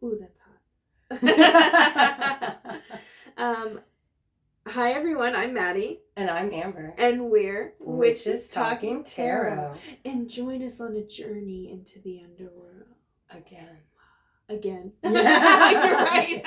Ooh, that's hot. Hi everyone, I'm Maddie. And I'm Amber. And we're Witches Talking Tarot. And join us on a journey into the underworld. Again. Yeah. You're right.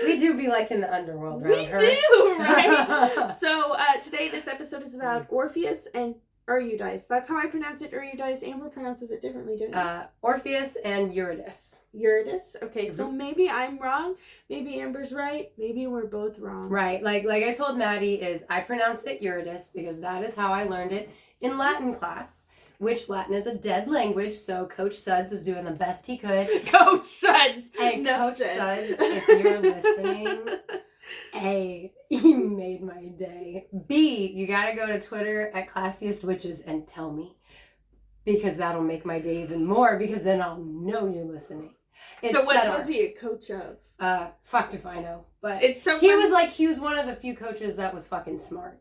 We do be like in the underworld around her. We do, right? So today this episode is about Orpheus and Eurydice. That's how I pronounce it, Eurydice. Amber pronounces it differently, don't you? Orpheus and Eurydice. Eurydice? Okay, so maybe I'm wrong. Maybe Amber's right. Maybe we're both wrong. Right. Like I told Maddie, is I pronounced it Eurydice because that is how I learned it in Latin class. Which Latin is a dead language, so Coach Suds was doing the best he could. Coach Suds! And Coach Suds, if you're listening, A, you made my day. B, you gotta go to Twitter at Classiest Witches and tell me. Because that'll make my day even more, because then I'll know you're listening. So what was he a coach of? Fucked if I know. But it's so he was one of the few coaches that was fucking smart.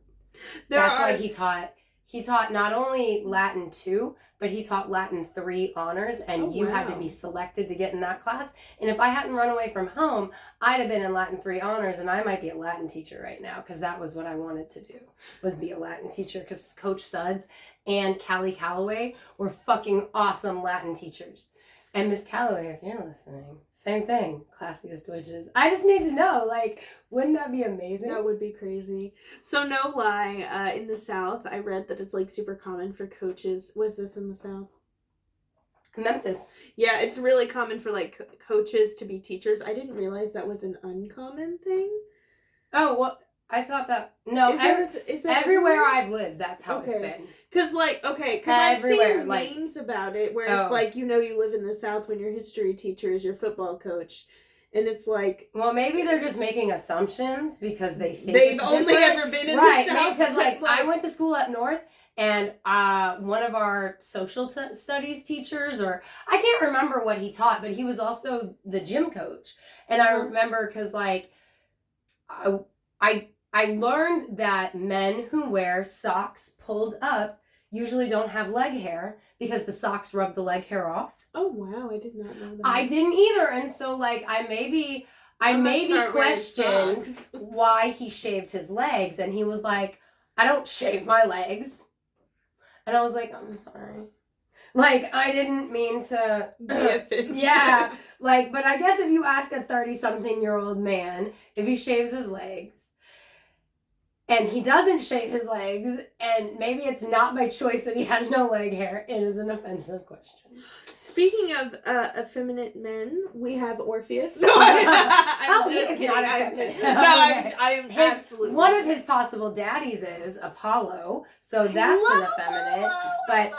That's why he taught. He taught not only Latin 2, but he taught Latin 3 honors, and you had to be selected to get in that class. And if I hadn't run away from home, I'd have been in Latin 3 honors, and I might be a Latin teacher right now, because that was what I wanted to do, was be a Latin teacher, because Coach Suds and Callie Calloway were fucking awesome Latin teachers. And Miss Calloway, if you're listening, same thing, Classiest Witches. I just need to know, like, wouldn't that be amazing? That would be crazy. So no lie, in the South, I read that it's like super common for coaches. Was this in the South? Memphis. Yeah, it's really common for like coaches to be teachers. I didn't realize that was an uncommon thing. Oh, well, I thought that, no, is that everywhere I've lived, that's how it's been. Because I've seen memes about it where it's like, you live in the South when your history teacher is your football coach. And it's like... Well, maybe they're just making assumptions because they think they've only ever been in the South. Because I went to school up north, and one of our social studies teachers, or I can't remember what he taught, but he was also the gym coach. And I remember because, like, I learned that men who wear socks pulled up usually don't have leg hair because the socks rub the leg hair off. Oh, wow. I did not know that. I didn't either. And so, like, I maybe questioned why he shaved his legs. And he was like, I don't shave my legs. And I was like, I'm sorry. Like, I didn't mean to be offensive. Yeah. Like, but I guess if you ask a 30-something-year-old man if he shaves his legs, and he doesn't shave his legs, and maybe it's not by choice that he has no leg hair, it is an offensive question. Speaking of effeminate men, we have Orpheus. No, he's not effeminate. I'm absolutely. One of his possible daddies is Apollo, so that's an effeminate. But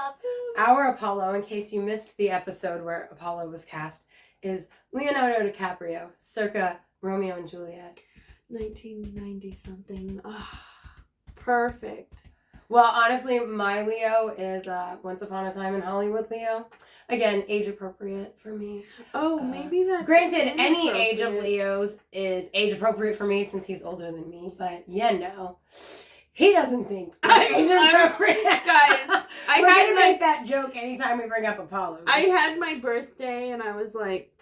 our Apollo, in case you missed the episode where Apollo was cast, is Leonardo DiCaprio, circa Romeo and Juliet. 1990 something. Oh, perfect. Well, honestly, my Leo is Once Upon a Time in Hollywood Leo. Again, age appropriate for me. Oh, maybe that's... Granted, any age of Leo's is age appropriate for me since he's older than me, but he doesn't think age appropriate. Guys, we're going to make that joke anytime we bring up Apollo. I had my birthday and I was like,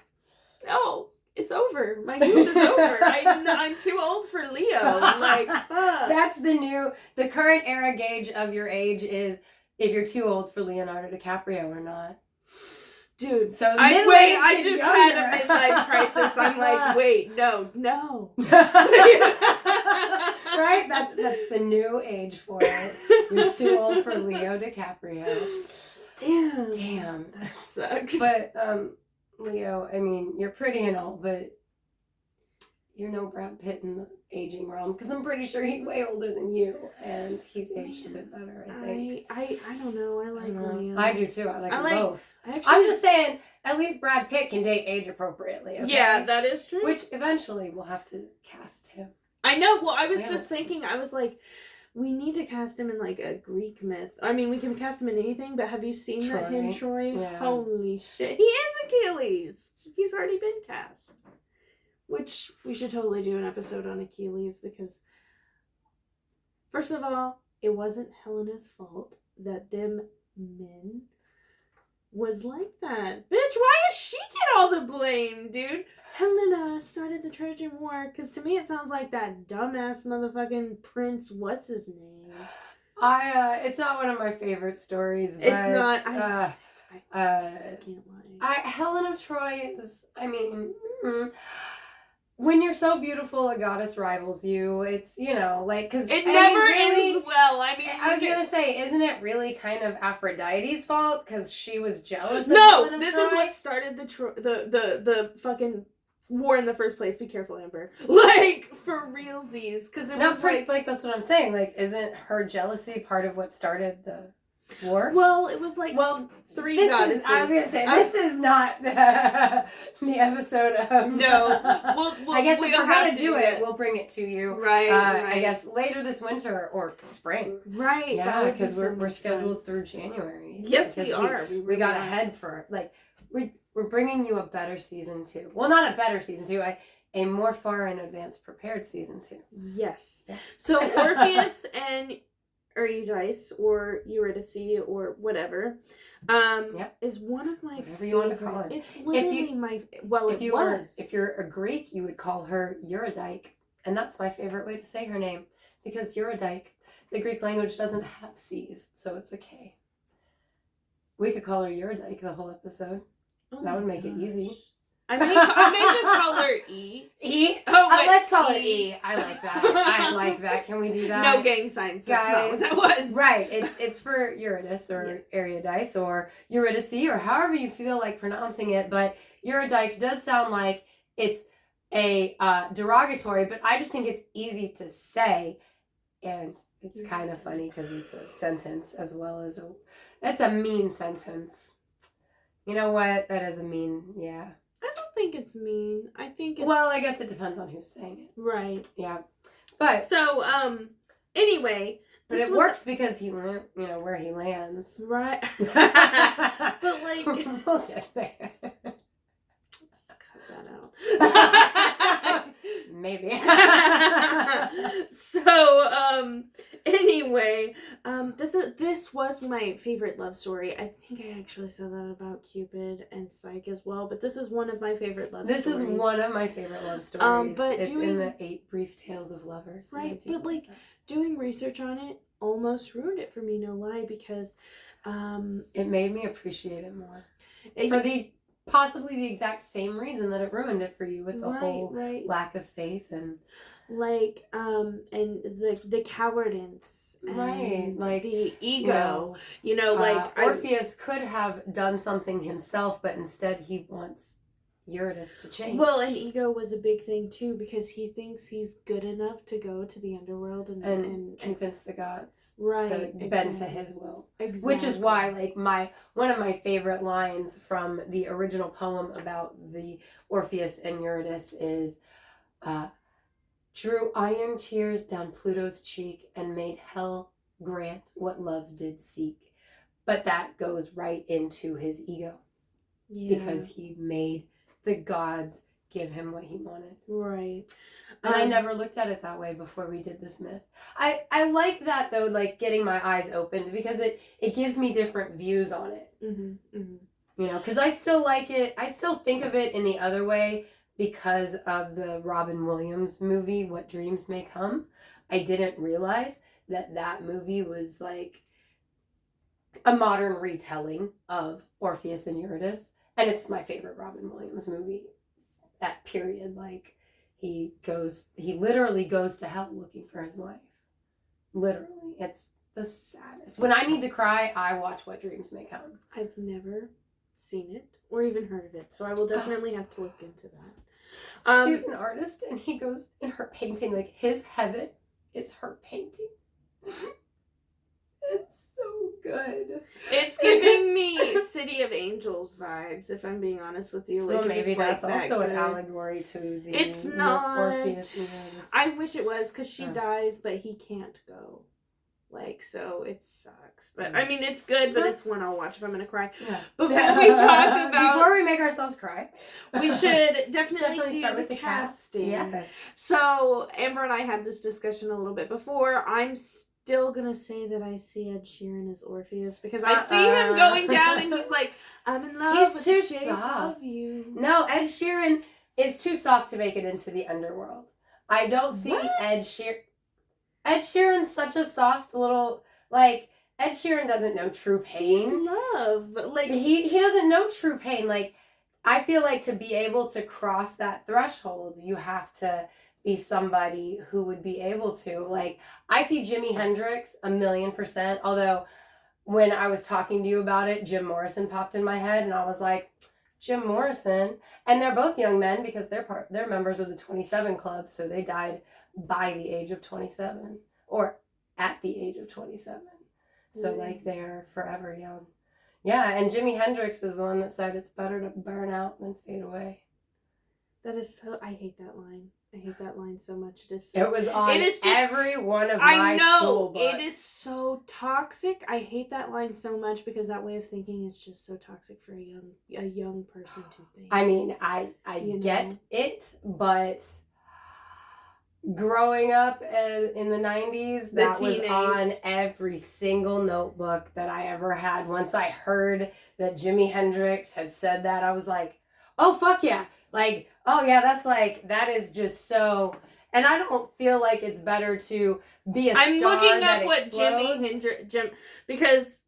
no. It's over. My youth is over. I'm too old for Leo. I'm like, fuck. That's the current era gauge of your age is if you're too old for Leonardo DiCaprio or not. Dude, so I just had a midlife crisis. I'm like, wait, no. Right? That's the new age for it. You're too old for Leo DiCaprio. Damn. That sucks. But, Leo, I mean, you're pretty and all, but you're no Brad Pitt in the aging realm, because I'm pretty sure he's way older than you, and he's aged a bit better, I think. I don't know. I like Leo. I do too. I like them both. I'm just saying, at least Brad Pitt can date age appropriately, okay? Yeah, that is true. Which eventually we'll have to cast him. I know. Well, I was just thinking, I was like, we need to cast him in, like, a Greek myth. I mean, we can cast him in anything, but have you seen that in Troy? Yeah. Holy shit. He is Achilles. He's already been cast. Which, we should totally do an episode on Achilles, because, first of all, it wasn't Helena's fault that them men was like that. Bitch, why does she get all the blame, dude? Helena started the Trojan War, because to me it sounds like that dumbass motherfucking prince, what's his name? It's not one of my favorite stories, but... It's not, I can't lie. Helen of Troy is, I mean... when you're so beautiful, a goddess rivals you. It's, you know, like, because it never ends well. I mean, I was gonna say, isn't it really kind of Aphrodite's fault because she was jealous? No, this is what started the fucking war in the first place. Be careful, Amber. Like for realsies, because it was like that's what I'm saying. Like, isn't her jealousy part of what started the war? Well, it was like three goddesses. I was gonna say this is not the episode of no. I guess if we're gonna do it, we'll bring it to you. Right. I guess later this winter or spring. Right. Yeah, because we're scheduled through January. So yes, we are. We got ahead for like we're bringing you a better season 2. Well, not a better season 2. A more far in advance prepared season 2. Yes. So Orpheus and Eurydice or Eurydice or whatever is one of my whatever you want to call her. It's literally if you're a Greek, you would call her Eurydice, and that's my favorite way to say her name because Eurydice, the Greek language doesn't have C's, so it's a K. We could call her Eurydice the whole episode. That would make it easy. I may just call her E. E? Oh, let's call it E. I like that. I like that. Can we do that? No gang signs. Guys. That's not what that was. Right. It's for Eurydice or Eurydice or Eurydice or however you feel like pronouncing it. But Eurydice does sound like it's a derogatory, but I just think it's easy to say. And it's kind of funny because it's a sentence as well as that's a mean sentence. You know what? That is a mean, yeah. I don't think it's mean. I think it's... Well, I guess it depends on who's saying it. Right. Yeah. But... So, anyway... But it works because he, where he lands. Right. But, like... We'll get there. Let's cut that out. Maybe. So, anyway, this was my favorite love story. I think I actually said that about Cupid and Psyche as well, but this is one of my favorite love stories. This is one of my favorite love stories. But it's in the 8 Brief Tales of Lovers. Right, but like doing research on it almost ruined it for me, no lie, because it made me appreciate it more. For the possibly the exact same reason that it ruined it for you with the whole lack of faith and like and the cowardice and like the ego, like Orpheus could have done something himself, but instead he wants Eurydice to change. Well, and ego was a big thing too, because he thinks he's good enough to go to the underworld and convince the gods to bend to his will. Exactly. Which is why, like, one of my favorite lines from the original poem about the Orpheus and Eurydice is, drew iron tears down Pluto's cheek and made hell grant what love did seek. But that goes right into his ego. Yeah. Because he made the gods give him what he wanted. Right. And I never looked at it that way before we did this myth. I like that, though, like, getting my eyes opened, because it gives me different views on it. Mm-hmm, mm-hmm. You know, because I still like it. I still think of it in the other way because of the Robin Williams movie, What Dreams May Come. I didn't realize that movie was, like, a modern retelling of Orpheus and Eurydice. And it's my favorite Robin Williams movie. That period, like, he literally goes to hell looking for his wife. Literally. It's the saddest. When I need to cry, I watch What Dreams May Come. I've never seen it or even heard of it, so I will definitely have to look into that. She's an artist, and he goes in her painting, like, his heaven is her painting. It's so good. It's giving me City of Angels vibes, if I'm being honest with you. Like, well, maybe that's like also an allegory to the It's not. Orpheus and Eurydice. I wish it was, because she dies, but he can't go. Like, so it sucks. But, I mean, it's good, but it's one I'll watch if I'm going to cry. Yeah. Before we talk about... Before we make ourselves cry. We should definitely do start with the casting. Yes. So, Amber and I had this discussion a little bit before. I'm still gonna say that I see Ed Sheeran as Orpheus, because I see him going down and he's like, I'm in love with too the shape soft. of you. No, Ed Sheeran is too soft to make it into the underworld. I don't see What? Ed Sheeran's such a soft little, like, Ed Sheeran doesn't know true pain. He's love. Like, he doesn't know true pain. Like, I feel like to be able to cross that threshold, you have to be somebody who would be able to. Like, I see Jimi Hendrix 1,000,000%, although when I was talking to you about it, Jim Morrison popped in my head, and I was like, Jim Morrison. And they're both young men because they're members of the 27 Club, so they died by the age of 27 or at the age of 27. So, like, they're forever young. Yeah, and Jimi Hendrix is the one that said it's better to burn out than fade away. that is so... I hate that line. I hate that line so much. It was on every one of my school books. It is so toxic. I hate that line so much because that way of thinking is just so toxic for a young person to think. I mean, I get it, but growing up in the 90s, that was on every single notebook that I ever had. Once I heard that Jimi Hendrix had said that, I was like, oh, fuck yeah. Like, oh yeah, that is just so... And I don't feel like it's better to be a star that explodes. I'm looking up what Jimi Hendrix... because...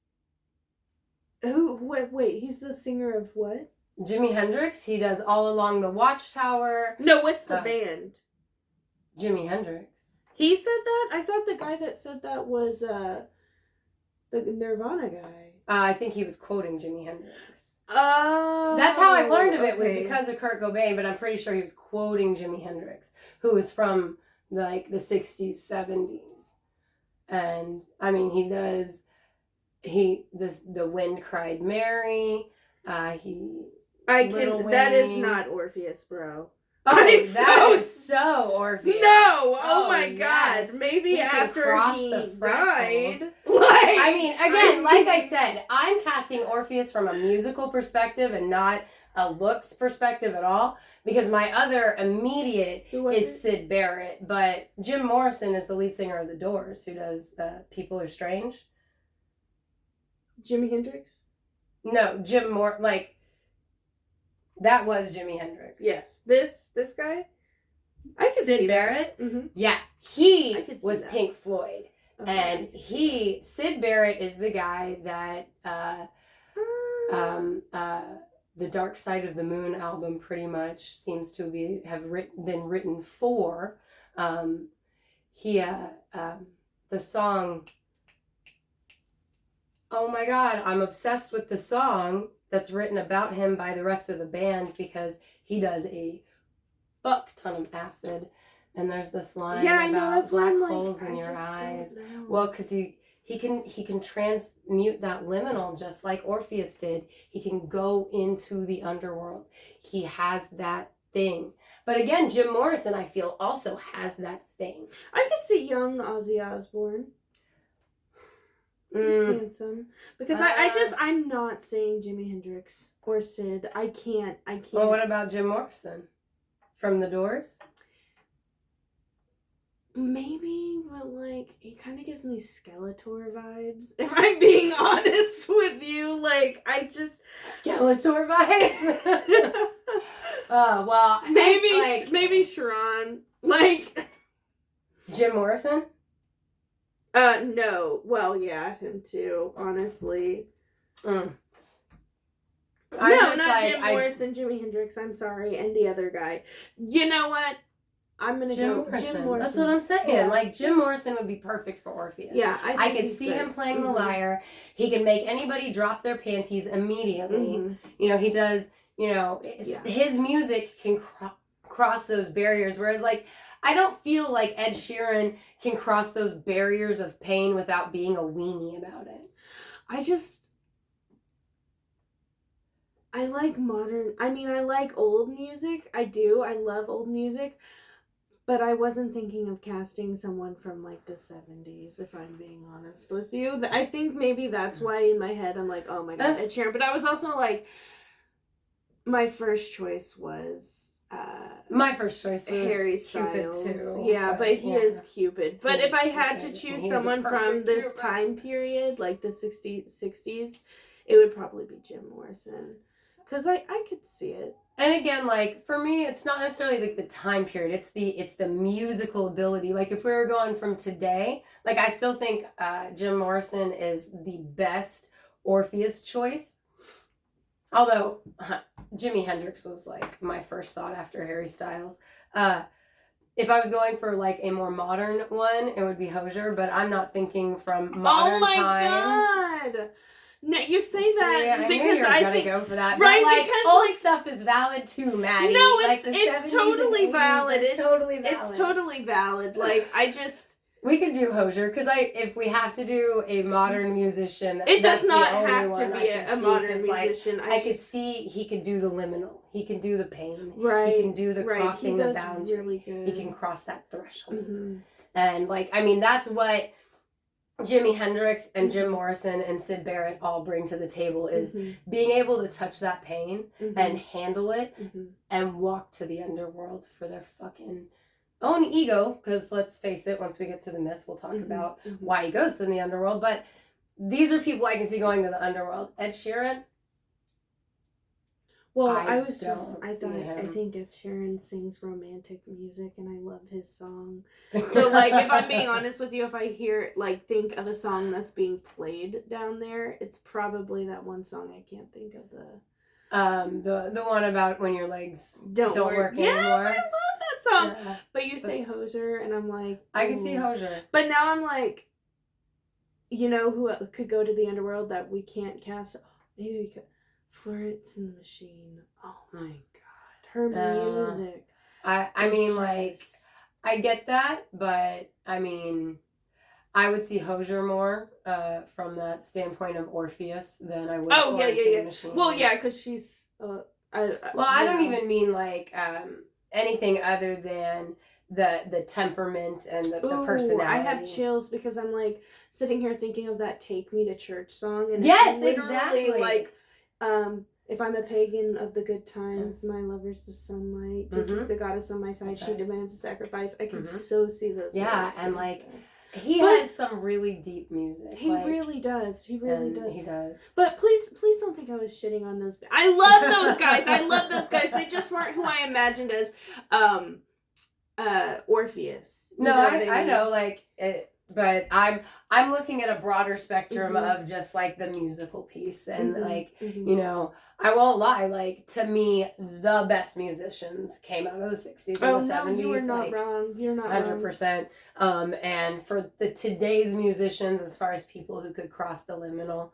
Wait, he's the singer of what? Jimi Hendrix, he does All Along the Watchtower. No, what's the band? Jimi Hendrix. He said that? I thought the guy that said that was the Nirvana guy. I think he was quoting Jimi Hendrix. Oh. That's how I learned of it, was because of Kurt Cobain, but I'm pretty sure he was quoting Jimi Hendrix, who was from like the 60s, 70s. And I mean, The Wind Cried Mary, that is not Orpheus, bro. Oh, that is so Orpheus. No, oh my God. Maybe he after he died. I mean, again, like I said, I'm casting Orpheus from a musical perspective and not a looks perspective at all, because my other immediate is Syd Barrett, but Jim Morrison is the lead singer of The Doors, who does People Are Strange. Jimi Hendrix? No, that was Jimi Hendrix. Yes. This guy? I could Syd see Barrett? Mm-hmm. Yeah. He was that. Pink Floyd. Okay. And Syd Barrett is the guy that the Dark Side of the Moon album pretty much seems to been written for. The song, oh my God, I'm obsessed with the song that's written about him by the rest of the band, because he does a fuck ton of acid. And there's this line about black holes in your eyes. Well, because he can transmute that liminal just like Orpheus did. He can go into the underworld. He has that thing. But again, Jim Morrison, I feel, also has that thing. I could see young Ozzy Osbourne. He's handsome. Because I'm not saying Jimi Hendrix or Sid. I can't. Well, what about Jim Morrison from The Doors? Maybe, but like, he kind of gives me Skeletor vibes. If I'm being honest with you, like, I just... Skeletor vibes? Well, maybe Sharon. Like... Jim Morrison? No. Well, yeah, him too, honestly. Mm. Not Jim Morrison, Jimi Hendrix, I'm sorry, and the other guy. You know what? I'm going to go Jim Morrison. That's what I'm saying. Yeah. Like, Jim Morrison would be perfect for Orpheus. Yeah, I could see him playing the lyre. He can make anybody drop their panties immediately. Mm-hmm. You know, he does, his music can cross those barriers, whereas, like, I don't feel like Ed Sheeran can cross those barriers of pain without being a weenie about it. I like I like old music. I do. I love old music. But I wasn't thinking of casting someone from, like, the 70s, if I'm being honest with you. I think maybe that's why in my head I'm like, oh my God, Ed Sheeran. But I was also like, my first choice was... Harry Styles. Cupid too. Yeah, but he is Cupid. But if I had to choose someone from this time period, like the 60s, it would probably be Jim Morrison. Because I could see it. And again, like, for me, it's not necessarily like the time period. It's the musical ability. Like, if we were going from today, like, I still think Jim Morrison is the best Orpheus choice. Although Jimi Hendrix was like my first thought after Harry Styles. If I was going for like a more modern one, it would be Hozier, but I'm not thinking from modern times. Oh my god! No, you say that because I gonna go for that. Right, but, like, because old stuff is valid too, Maddie. No, like, it's totally valid. It's totally valid. It's totally valid. Like, I just. We could do Hozier, because if we have to do a modern musician, it does not have to be a modern musician. Like, I could see he could do the liminal. He can do the pain. Right. He can do the crossing the boundary. Really good. He can cross that threshold. Mm-hmm. And, like, I mean, that's what Jimi Hendrix and Jim Morrison and Syd Barrett all bring to the table, is being able to touch that pain and handle it and walk to the underworld for their fucking own ego, because let's face it, once we get to the myth, we'll talk about why he goes to the underworld, but these are people I can see going to the underworld. Ed Sheeran? Well, I think Ed Sheeran sings romantic music, and I love his song. So, like, if I'm being honest with you, if I think of a song that's being played down there, it's probably that one song. I can't think of the one about when your legs don't work anymore. Yes, I love that song. Yeah. But you say Hozier, and I'm like, I can see Hozier. But now I'm like, you know who could go to the underworld that we can't cast? Maybe we could. Florence and the Machine. Oh my god, her music. I mean, like, I get that, but I mean, I would see Hozier more from that standpoint of Orpheus than I would Florence and the Machine. Well, yeah, because she's. I don't even mean like anything other than the temperament and the personality. I have chills because I'm like sitting here thinking of that "Take Me to Church" song, and yes, it's exactly. Like, if I'm a pagan of the good times, my lover's the sunlight. To keep the goddess on my side, she demands a sacrifice. I can so see those. Yeah, and like. He has some really deep music. He really does. He really does. He does. But please don't think I was shitting on those. I love those guys. I love those guys. They just weren't who I imagined as Orpheus. No, I know, like it, but I'm looking at a broader spectrum of just like the musical piece, and like you know, I won't lie, like to me the best musicians came out of the 60s and the 70s. You were not wrong. You're not 100%. And for today's musicians, as far as people who could cross the liminal,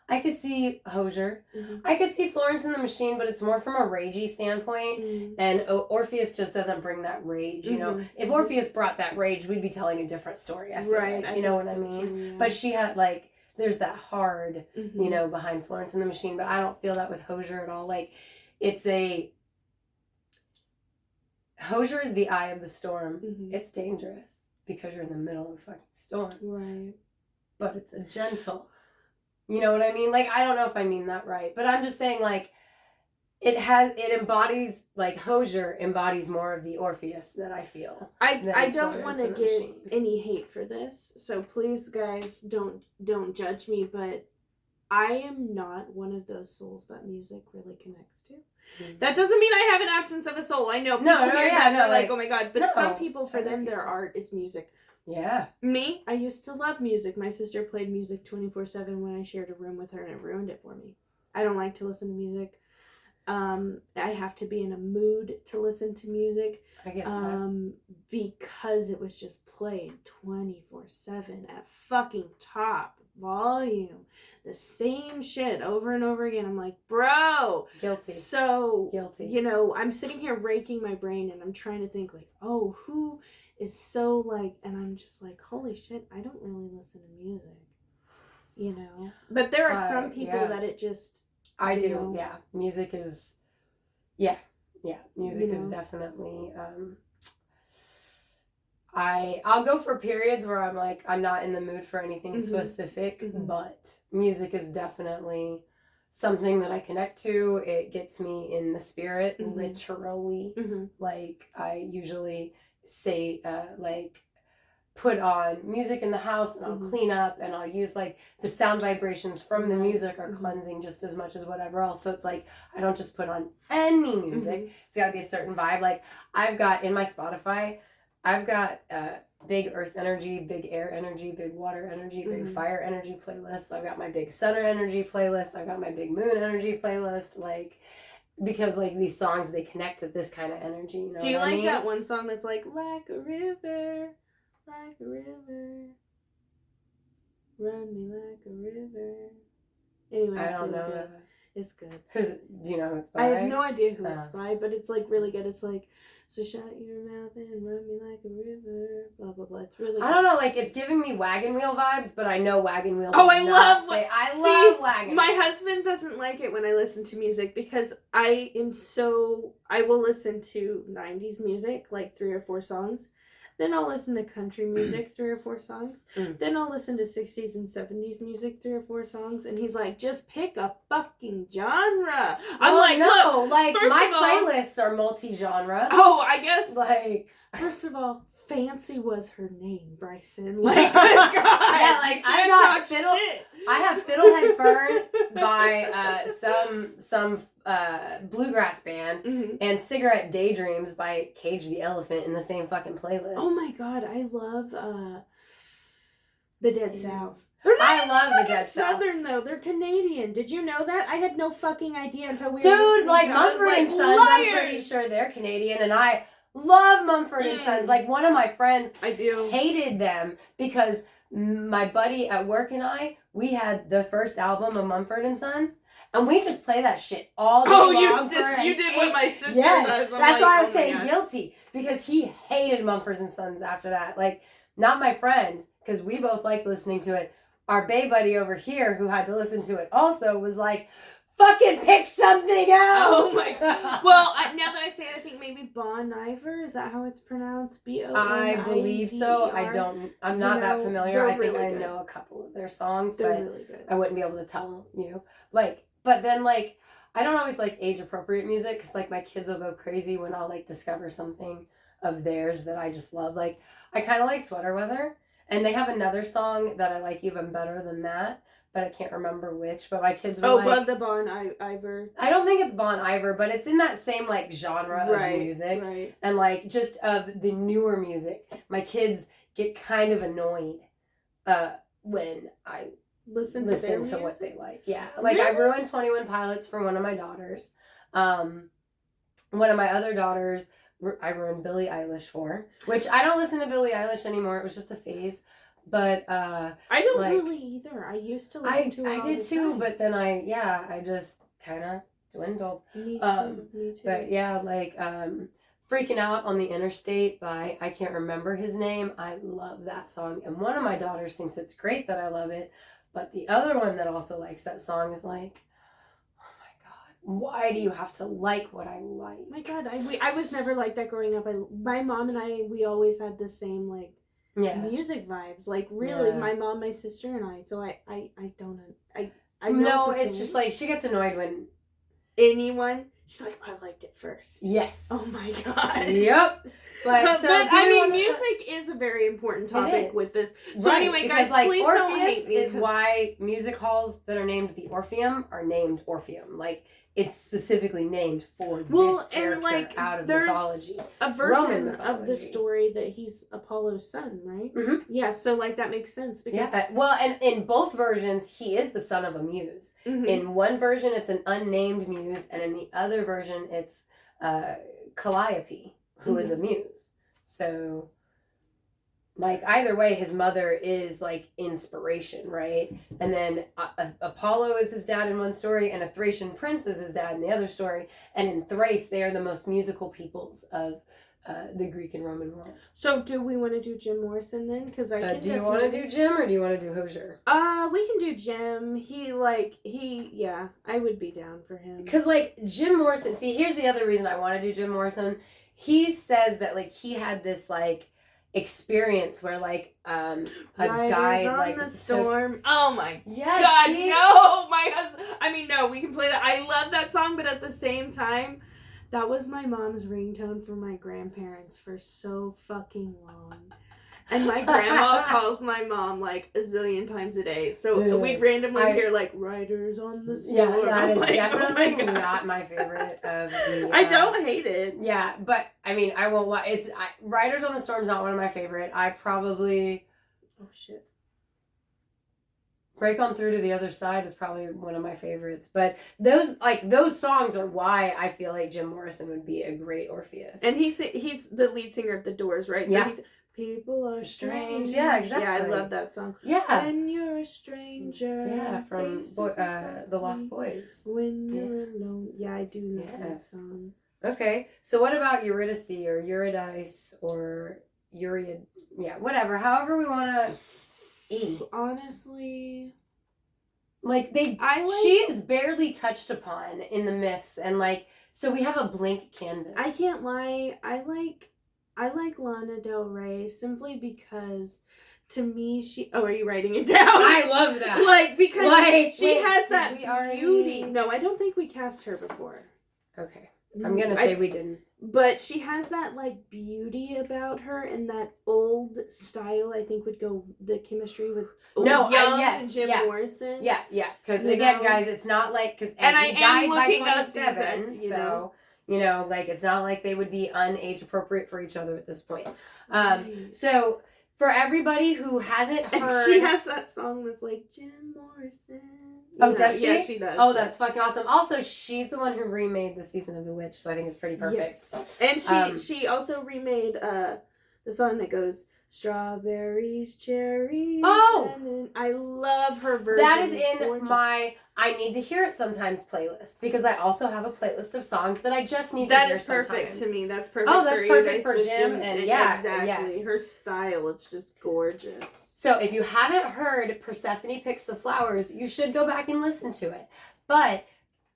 I could see Hozier. I could see Florence and the Machine, but it's more from a ragey standpoint. And Orpheus just doesn't bring that rage, you know. If Orpheus brought that rage, we'd be telling a different story, I feel like. You know what I mean? Too, yeah. But she had, like, there's that hard, you know, behind Florence and the Machine. But I don't feel that with Hozier at all. Like, Hozier is the eye of the storm. It's dangerous because you're in the middle of a fucking storm. Right. But it's a gentle... You know what I mean? Like, I don't know if I mean that right, but I'm just saying, like, it embodies, like, Hozier embodies more of the Orpheus that I feel. I don't want to get any hate for this, so please, guys, don't judge me, but I am not one of those souls that music really connects to. That doesn't mean I have an absence of a soul. I know people hear that and they're like, oh my god, but some people, for them, their art is music. Yeah. Me, I used to love music. My sister played music 24/7 when I shared a room with her, and it ruined it for me. I don't like to listen to music. I have to be in a mood to listen to music. I get that. Because it was just played 24/7 at fucking top volume. The same shit over and over again. I'm like, bro. Guilty. So, guilty. You know, I'm sitting here raking my brain, and I'm trying to think, like, oh, who... is so like, and I'm just like, holy shit, I don't really listen to music, you know. But there are some people that it just. I do, know. Yeah. Music is, music is definitely. I'll go for periods where I'm like, I'm not in the mood for anything specific, but music is definitely something that I connect to. It gets me in the spirit, literally. Like I usually say, like, put on music in the house and I'll clean up and I'll use like the sound vibrations from the music are cleansing just as much as whatever else. So it's like I don't just put on any music. It's got to be a certain vibe. Like I've got in my Spotify, I've got big earth energy, big air energy, big water energy, big fire energy playlists. I've got my big center energy playlist. I've got my big moon energy playlist. Like, because like these songs, they connect to this kind of energy. You know Do you what like I mean? that one song that's like a river, like a river, run me like a river? Anyway, I don't really know. good. It's good. Do you know who it's by? I have no idea who it's by, but it's like really good. It's like, so shut your mouth and run me like a river, blah blah blah. It's really good. I don't know, like it's giving me Wagon Wheel vibes, but I know Wagon Wheel. Oh, I love Wagon Wheel. My husband doesn't like it when I listen to music because I will listen to 90s music, like 3 or 4 songs. Then I'll listen to country music, 3 or 4 songs. Then I'll listen to 60s and 70s music, 3 or 4 songs. And he's like, just pick a fucking genre. I'm like, no, look, like my playlists are multi-genre. Oh, I guess. Like, first of all, Fancy was her name, Bryson. Like, God. Yeah, like I have Fiddlehead Fern by some bluegrass band and Cigarette Daydreams by Cage the Elephant in the same fucking playlist. Oh my God, I love the Dead South. I love the Dead Southern though. They're Canadian. Did you know that? I had no fucking idea until we Dude, like Mumford and Sons, I'm pretty sure they're Canadian, and I love Mumford and Sons. Like one of my friends hated them because my buddy at work and we had the first album of Mumford and Sons. And we just play that shit all day long. You did what my sister does. That's why I was saying God. Guilty. Because he hated Mumford and Sons after that. Like, not my friend, because we both liked listening to it. Our bae buddy over here, who had to listen to it also, was like, fucking pick something else! Oh my God. Well, now that I say it, I think maybe Bon Iver, is that how it's pronounced? B-O-N-I-V-E-R? I believe so. I'm not that familiar. I think I know a couple of their songs, but really good. I wouldn't be able to tell you. Like, but then, like, I don't always like age-appropriate music, because, like, my kids will go crazy when I'll, like, discover something of theirs that I just love. Like, I kind of like Sweater Weather, and they have another song that I like even better than that, but I can't remember which. But my kids were like... Oh, but the Bon Iver. I don't think it's Bon Iver, but it's in that same, like, genre of music. Right. And, like, just of the newer music. My kids get kind of annoyed when I... Listen to what they like. Yeah. Like, I ruined 21 Pilots for one of my daughters. One of my other daughters, I ruined Billie Eilish for. Which, I don't listen to Billie Eilish anymore. It was just a phase. But, I don't really either. I used to listen to it all I did too, but then I just kind of dwindled. Me too. But, yeah, like, Freaking Out on the Interstate by, I can't remember his name. I love that song. And one of my daughters thinks it's great that I love it. But the other one that also likes that song is like, oh my God, why do you have to like what I like? My God, I was never like that growing up. My mom and we always had the same like music vibes. Like really, my mom, my sister, and I. So I don't. I know it's just like she gets annoyed when she's like, I liked it first. Yes. Oh my God. Yep. But music is a very important topic with this. So anyway, because, guys, like, please Orpheus don't hate me. Is why music halls that are named the Orpheum are named Orpheum. Like, it's specifically named for this character out of mythology. A version of the story that he's Apollo's son, right? Mm-hmm. Yeah, so, like, that makes sense. Because well, and in both versions, he is the son of a muse. Mm-hmm. In one version, it's an unnamed muse, and in the other version, it's Calliope, who is a muse. So, like, either way, his mother is, like, inspiration, right? And then Apollo is his dad in one story, and a Thracian prince is his dad in the other story. And in Thrace, they are the most musical peoples of the Greek and Roman worlds. So, do we want to do Jim Morrison then? Because do you want to do Jim, or do you want to do Hozier? We can do Jim. I would be down for him. Because, like, Jim Morrison, see, here's the other reason I want to do Jim Morrison. He says that, like, he had this, like, experience where, like, a guy, like, the storm. Oh my God, see? no, my husband. I mean, no, we can play that. I love that song, but at the same time, that was my mom's ringtone for my grandparents for so fucking long. And my grandma calls my mom like a zillion times a day. So we'd randomly hear like Riders on the Storm. Yeah, that is like, definitely not my favorite of the... I don't hate it. Yeah, but I mean, I won't lie. Riders on the Storm is not one of my favorite. I probably... Oh, shit. Break On Through to the Other Side is probably one of my favorites. But those songs are why I feel like Jim Morrison would be a great Orpheus. And he's the lead singer of The Doors, right? Yeah. So he's, people are strange. Yeah, exactly. Yeah, I love that song. Yeah. When you're a stranger. Yeah, from The Lost Boys. When you're alone. Yeah, I do love that song. Okay, so what about Eurydice or Eurydice or yeah, whatever. However we want to eat. Honestly, she is barely touched upon in the myths, and so we have a blank canvas. I can't lie. I like Lana Del Rey simply because, to me, are you writing it down? I love that. Because she has that beauty. No, I don't think we cast her before. Okay. I'm going to say we didn't. But she has that, beauty about her, and that old style, I think, would go the chemistry with Jim Morrison. Yeah. Because, again, guys, it's not because he died by 27, so... it's not like they would be unage appropriate for each other at this point. So, for everybody who hasn't heard... And she has that song that's like, Jim Morrison. Does she? Yeah, she does. Oh, that's fucking awesome. Also, she's the one who remade the Season of the Witch, so I think it's pretty perfect. Yes. And she also remade the song that goes... Strawberries, cherries. Oh! I love her version. That is in my I Need to Hear It Sometimes playlist, because I also have a playlist of songs that I just need to hear sometimes. That is perfect to me. That's perfect. Oh, that's perfect for Jim. And exactly. Yes. Her style, it's just gorgeous. So if you haven't heard Persephone Picks the Flowers, you should go back and listen to it. But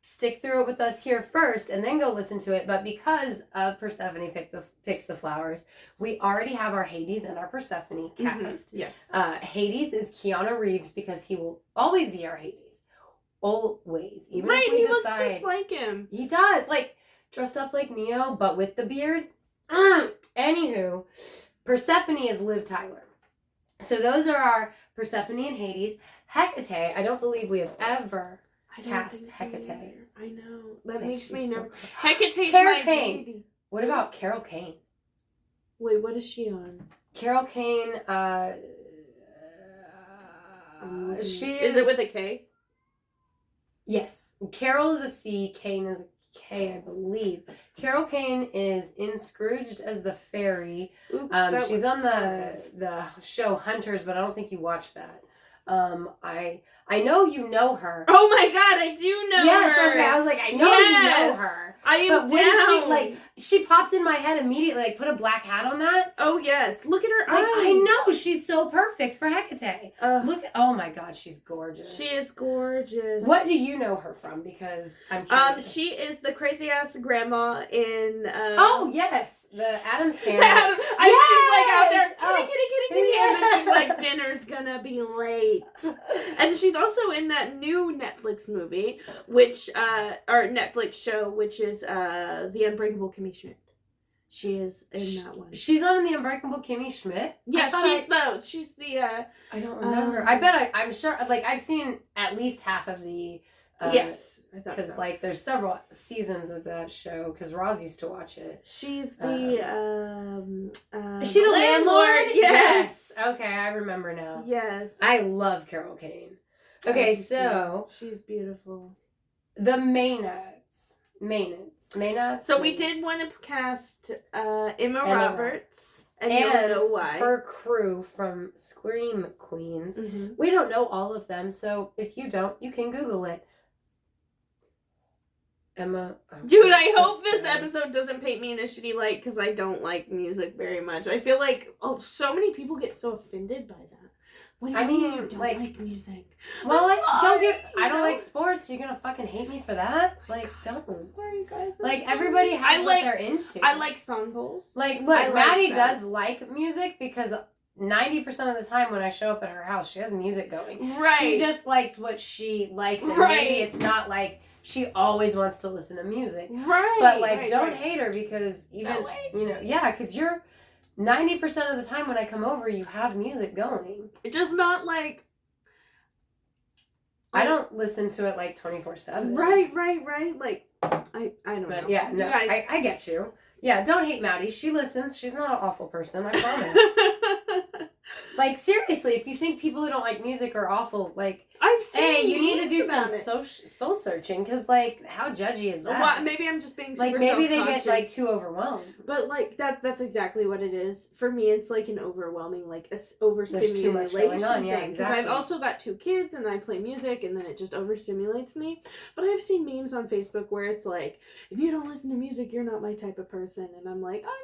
stick through it with us here first and then go listen to it. But because of Persephone Picks the Flowers, we already have our Hades and our Persephone cast. Mm-hmm. Yes. Hades is Keanu Reeves, because he will always be our Hades. Always. Even right, if we he decide, looks just like him. He does. Dressed up like Neo, but with the beard. Anywho, Persephone is Liv Tyler. So those are our Persephone and Hades. Hecate, I don't believe we have ever... cast Hecate. I know. That makes me nervous. So Hecate's Carol my Kane. baby. What about Carol Kane? Wait, what is she on? Carol Kane, she is... Is it with a K? Yes. Carol is a C, Kane is a K, I believe. Carol Kane is in Scrooged as the fairy. Oops, she's on the show Hunters, but I don't think you watched that. I know you know her. Oh my god, I do know her. Yes, okay. I was like, I know you know her. I am but when she popped in my head immediately, put a black hat on that. Oh yes, look at her eyes. I know, she's so perfect for Hecate. Oh my god, she's gorgeous. She is gorgeous. What do you know her from? Because I'm curious. She is the crazy ass grandma in oh yes, the Addams Family. She's out there, kitty, and then she's like, dinner's gonna be late. And she's also in that new Netflix movie, which or Netflix show, which is The Unbreakable Kimmy Schmidt. She is in that one. She's on The Unbreakable Kimmy Schmidt? Yeah, she's the I don't remember. I'm sure, I've seen at least half of the yes, I thought so. Because there's several seasons of that show, because Roz used to watch it. She's the is she the landlord? Yes. Okay, I remember now. Yes. I love Carol Kane. Okay, so she's beautiful. The Maynads. So we did want to cast Emma Roberts, and you'll know why. Her crew from Scream Queens. Mm-hmm. We don't know all of them, so if you don't, you can Google it. Emma. Dude, I hope this episode doesn't paint me in a shitty light, because I don't like music very much. I feel like so many people get so offended by that. What do you mean you don't like music? Well, I don't like sports. You're gonna fucking hate me for that? Don't. Sorry, guys. Everybody has what they're into. I like song bowls. Look, Maddie does like music, because 90% of the time when I show up at her house, she has music going. Right. She just likes what she likes, and maybe it's not she always wants to listen to music. Right. But don't hate her, because even because you're 90% of the time when I come over, you have music going. It's just not like I don't listen to it like 24/7. Right. Like, I don't know. Yeah, no, guys... I get you. Yeah, don't hate Maddie. She listens. She's not an awful person, I promise. Like, seriously, if you think people who don't like music are awful, like, I've seen hey, you need to do some it. soul searching, because, like, how judgy is that? Well, maybe I'm just being super like, maybe they get, like, too overwhelmed. But, like, that's exactly what it is. For me, it's, like, an overwhelming, like, overstimulation There's too much going on, yeah, thing. Because exactly. I've also got 2 kids, and I play music, and then it just overstimulates me. But I've seen memes on Facebook where it's like, if you don't listen to music, you're not my type of person. And I'm like, I'm sorry.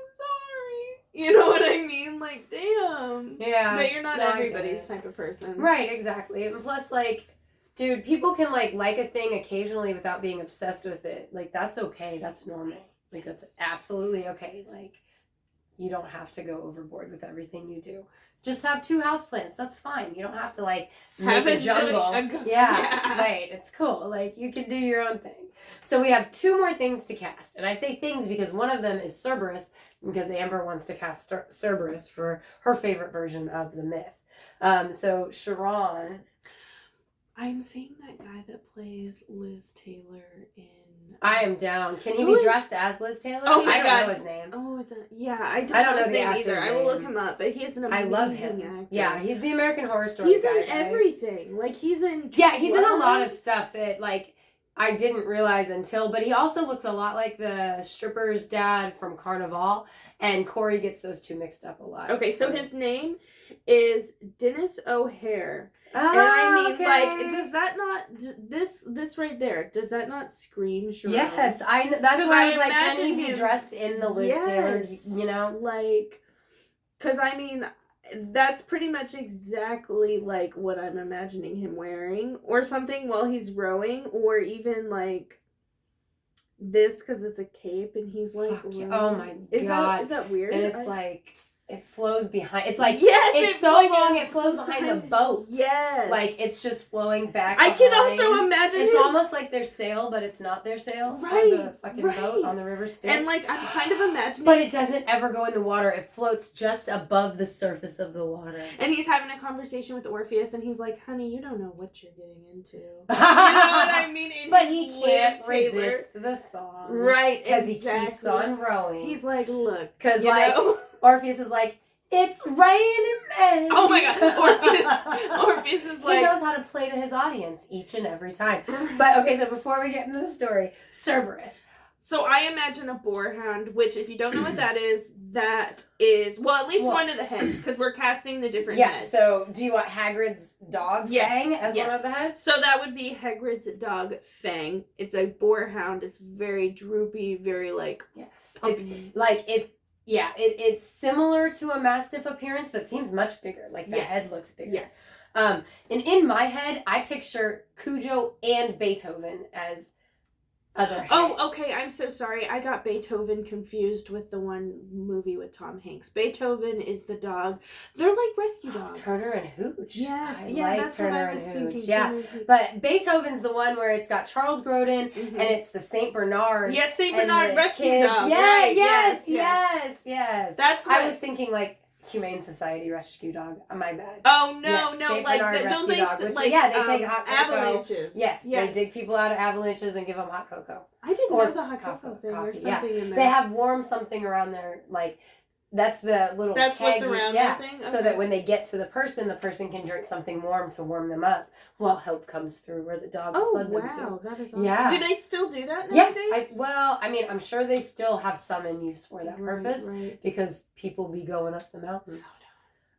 You know what I mean? Like, damn. Yeah. But you're not everybody's type of person. Right, exactly. And plus, like, dude, people can, like a thing occasionally without being obsessed with it. Like, that's okay. That's normal. Like, that's absolutely okay. Like, you don't have to go overboard with everything you do. Just have 2 houseplants. That's fine. You don't have to, like, make a jungle. Yeah, right. It's cool. Like, you can do your own thing. So we have 2 more things to cast. And I say things because one of them is Cerberus, because Amber wants to cast Cerberus for her favorite version of the myth. So Sharon... I'm seeing that guy that plays Liz Taylor in... I am down. Can he be dressed as Liz Taylor? Oh my God. I don't know his name. Oh, is it? Yeah, I don't know his name either. I will look him up, but he's an amazing actor. Yeah, he's the American Horror Story guy. He's in everything. Like, he's in... Yeah, he's in a lot of stuff that, like, I didn't realize until, but he also looks a lot like the stripper's dad from Carnival, and Corey gets those 2 mixed up a lot. Okay, so his name is Dennis O'Hare. Oh, and I mean, okay. Like, does that not, this right there, does that not scream Sharon? Yes, that's why I was like, can he be dressed in the Liz Taylor, you know? Like, because I mean, that's pretty much exactly like what I'm imagining him wearing, or something while he's rowing, or even like this, because it's a cape and he's like, oh my God. Is that weird? And it's like, it flows behind. It's like, yes, it's so like long it flows behind the boat. Yes. Like, it's just flowing back. I can also imagine it's almost like their sail, but it's not their sail. Right. On the fucking boat on the river Styx. And, like, I'm kind of imagining. But it doesn't ever go in the water. It floats just above the surface of the water. And he's having a conversation with Orpheus, and he's like, honey, you don't know what you're getting into. You know what I mean? But he can't resist the song. Right, because he keeps on rowing. He's like, look. Because, like, Orpheus is like, it's raining men. Oh my God. Orpheus is like... He knows how to play to his audience each and every time. But, okay, so before we get into the story, Cerberus. So I imagine a boarhound, which if you don't know what that is, well, at least one of the heads, because we're casting the different heads. Yeah, so do you want Hagrid's dog Fang as one of the heads? So that would be Hagrid's dog Fang. It's a boarhound. It's very droopy, very like... Yes. It's like if... Yeah, it's similar to a Mastiff appearance, but seems much bigger. Like, the head looks bigger. Yes. And in my head, I picture Cujo and Beethoven as other heads. Oh, okay, I'm so sorry. I got Beethoven confused with the one movie with Tom Hanks. Beethoven is the dog. They're like rescue dogs. Turner and Hooch. Yes, I like that's Turner what I was and thinking. Hooch. Yeah, but Beethoven's the one where it's got Charles Grodin, and it's the Saint Bernard. Yes, Saint Bernard rescue dog. Yeah, right. yes. That's what I was thinking, like, Humane Society rescue dog. My bad. Oh no, yes, no, Saint like Bernard don't they take hot cocoa. Avalanches. Yes, they dig people out of avalanches and give them hot cocoa. I didn't know the hot cocoa thing or something in there. They have warm something around there, like that's the little that's keg, what's around that thing? Okay. So that when they get to the person can drink something warm to warm them up while help comes through where the dog led them to. Oh wow, that is awesome. Yeah. Do they still do that nowadays? Yeah, I mean, I'm sure they still have some in use for that purpose because people be going up the mountains.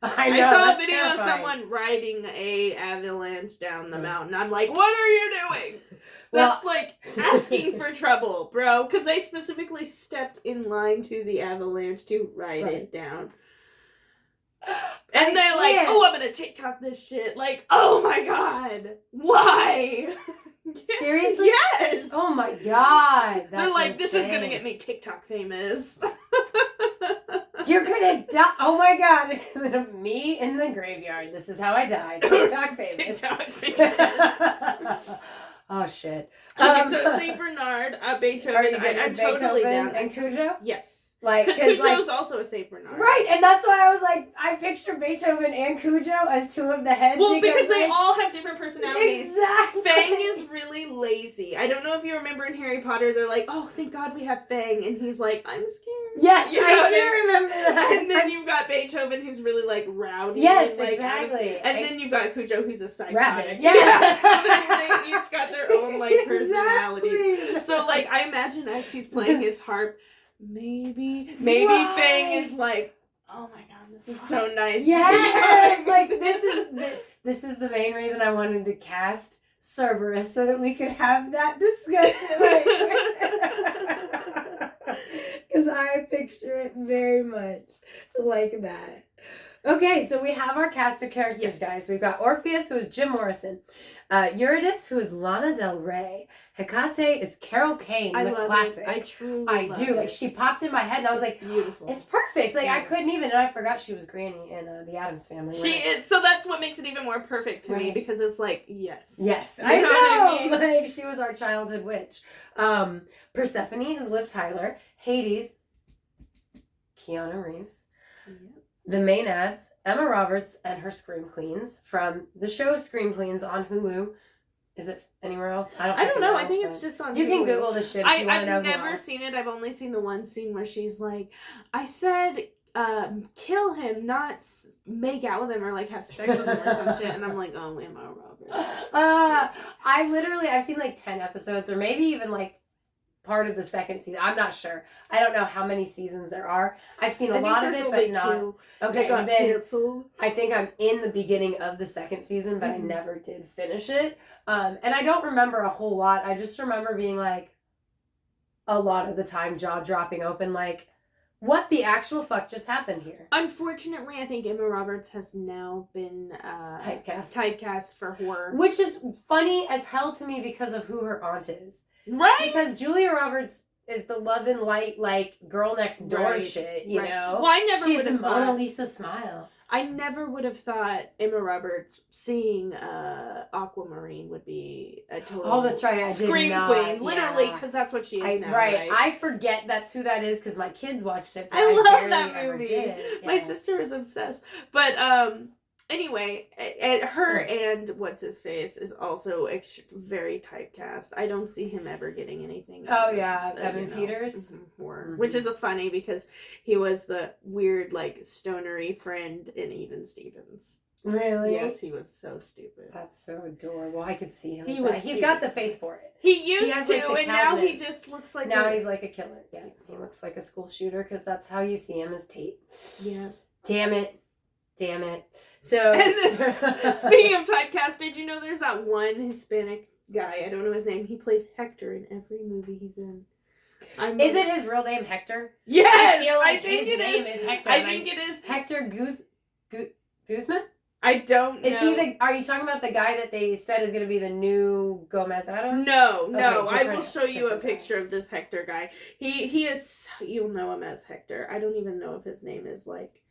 I saw a video of someone riding a avalanche down the mountain. I'm like, what are you doing? That's like asking for trouble, bro. Because they specifically stepped in line to the avalanche to ride it down. And they're like, oh, I'm going to TikTok this shit. Like, oh my God. Why? Seriously? Yes. Oh my God. They're like, this is going to get me TikTok famous. You're gonna die. Oh my God. Me in the graveyard. This is how I die. TikTok famous. TikTok famous. Oh shit. Okay, so Saint Bernard, Beethoven. Are you I'm Beethoven totally down. And Cujo? Yes. Like, because Cujo's also a Saint Bernard. Right, and that's why I was like, I picture Beethoven and Cujo as two of the heads. Well, because they all have different personalities. Exactly. Fang is really lazy. I don't know if you remember in Harry Potter, they're like, oh, thank God we have Fang. And he's like, I'm scared. Yes, I do remember that. And then you've got Beethoven, who's really, like, rowdy. Yes, and, like, exactly. And then you've got Cujo, who's a psychotic. Rabbit. Yes. So then they each got their own, like, personalities. Exactly. So, like, I imagine as he's playing his harp, maybe Fang is like, oh my God, this is so nice. Yes, like this is the main reason I wanted to cast Cerberus so that we could have that discussion. Because I picture it very much like that. Okay, so we have our cast of characters, guys. We've got Orpheus, who is Jim Morrison. Eurydice, who is Lana Del Rey. Hecate is Carol Kane, the classic. I truly love do. Like, she popped in my head, and I was like, beautiful. It's perfect. Like, I couldn't even, and I forgot she was Granny in The Addams Family. She is, so that's what makes it even more perfect to me, because it's like, yes. Yes. I know. What I mean? Like, she was our childhood witch. Persephone is Liv Tyler. Hades, Keanu Reeves. Yep. The main ads, Emma Roberts and her Scream Queens from the show Scream Queens on Hulu. Is it anywhere else? I don't know. I think it's just on You Hulu. can Google the shit if you want to know. I've never seen it. I've only seen the one scene where she's like, I said kill him, not make out with him or like have sex with him or some shit. And I'm like, oh, Emma Roberts. I've seen like 10 episodes or maybe even like part of the second season. I'm not sure. I don't know how many seasons there are. I've seen a lot of it, but not. Two. Okay, then canceled. I think I'm in the beginning of the second season, but I never did finish it. And I don't remember a whole lot. I just remember being like, a lot of the time, jaw dropping open, like, what the actual fuck just happened here? Unfortunately, I think Emma Roberts has now been typecast for horror. Which is funny as hell to me because of who her aunt is. Right? Because Julia Roberts is the love and light, like, girl next door shit, you know? Well, I never She's would have the Mona Lisa smile. I never would have thought Emma Roberts seeing Aquamarine would be a total. Oh, that's right. I Scream did not. Queen, literally, because that's what she is now. Right. I forget that's who that is because my kids watched it. But I love that ever movie. Did. Yeah. My sister is obsessed. But anyway, her and what's his face is also very typecast. I don't see him ever getting anything. Oh yeah, Evan Peters, which is funny because he was the weird like stonery friend in Even Stevens. Really? Yes, he was so stupid. That's so adorable. I could see him. He's got the face for it. He used to, and now he just looks like. Now he's like a killer. Yeah, he looks like a school shooter because that's how you see him as Tate. Yeah. Damn it. So, speaking of typecast, did you know there's that one Hispanic guy? I don't know his name. He plays Hector in every movie he's in. Is it his real name, Hector? Yes, I feel like I think his name is Hector. I think it is Hector Guzman. I don't know. Is he are you talking about the guy that they said is going to be the new Gomez Adams? No. I will show you a picture of this Hector guy. He is. You'll know him as Hector. I don't even know if his name is like.